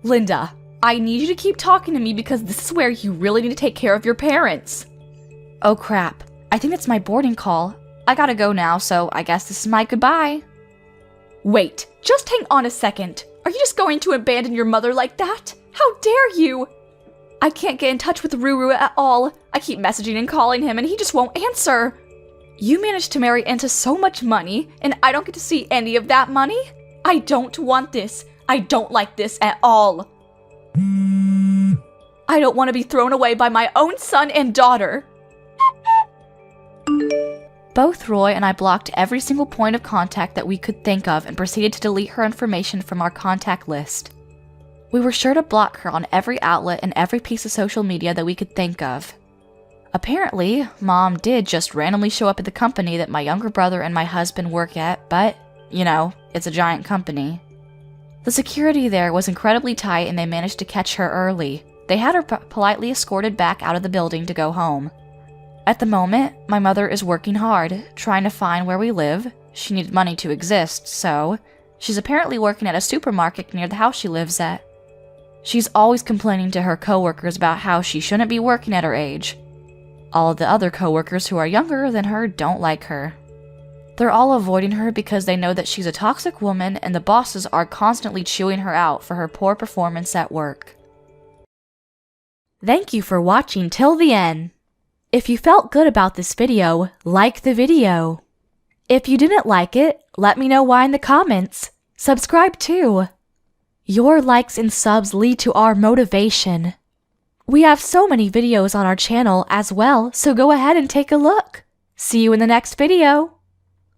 Linda, I need you to keep talking to me because this is where you really need to take care of your parents. Oh crap, I think it's my boarding call. I gotta go now, so I guess this is my goodbye. Wait, just hang on a second. Are you just going to abandon your mother like that? How dare you? I can't get in touch with Ruru at all. I keep messaging and calling him and he just won't answer. You managed to marry into so much money and I don't get to see any of that money? I don't want this. I don't like this at all. I don't want to be thrown away by my own son and daughter. Both Roy and I blocked every single point of contact that we could think of and proceeded to delete her information from our contact list. We were sure to block her on every outlet and every piece of social media that we could think of. Apparently, Mom did just randomly show up at the company that my younger brother and my husband work at, but, you know, it's a giant company. The security there was incredibly tight and they managed to catch her early. They had her politely escorted back out of the building to go home. At the moment, my mother is working hard, trying to find where we live. She needed money to exist, so she's apparently working at a supermarket near the house she lives at. She's always complaining to her coworkers about how she shouldn't be working at her age. All of the other coworkers who are younger than her don't like her. They're all avoiding her because they know that she's a toxic woman and the bosses are constantly chewing her out for her poor performance at work. Thank you for watching till the end. If you felt good about this video, like the video. If you didn't like it, let me know why in the comments. Subscribe too. Your likes and subs lead to our motivation. We have so many videos on our channel as well, so go ahead and take a look. See you in the next video.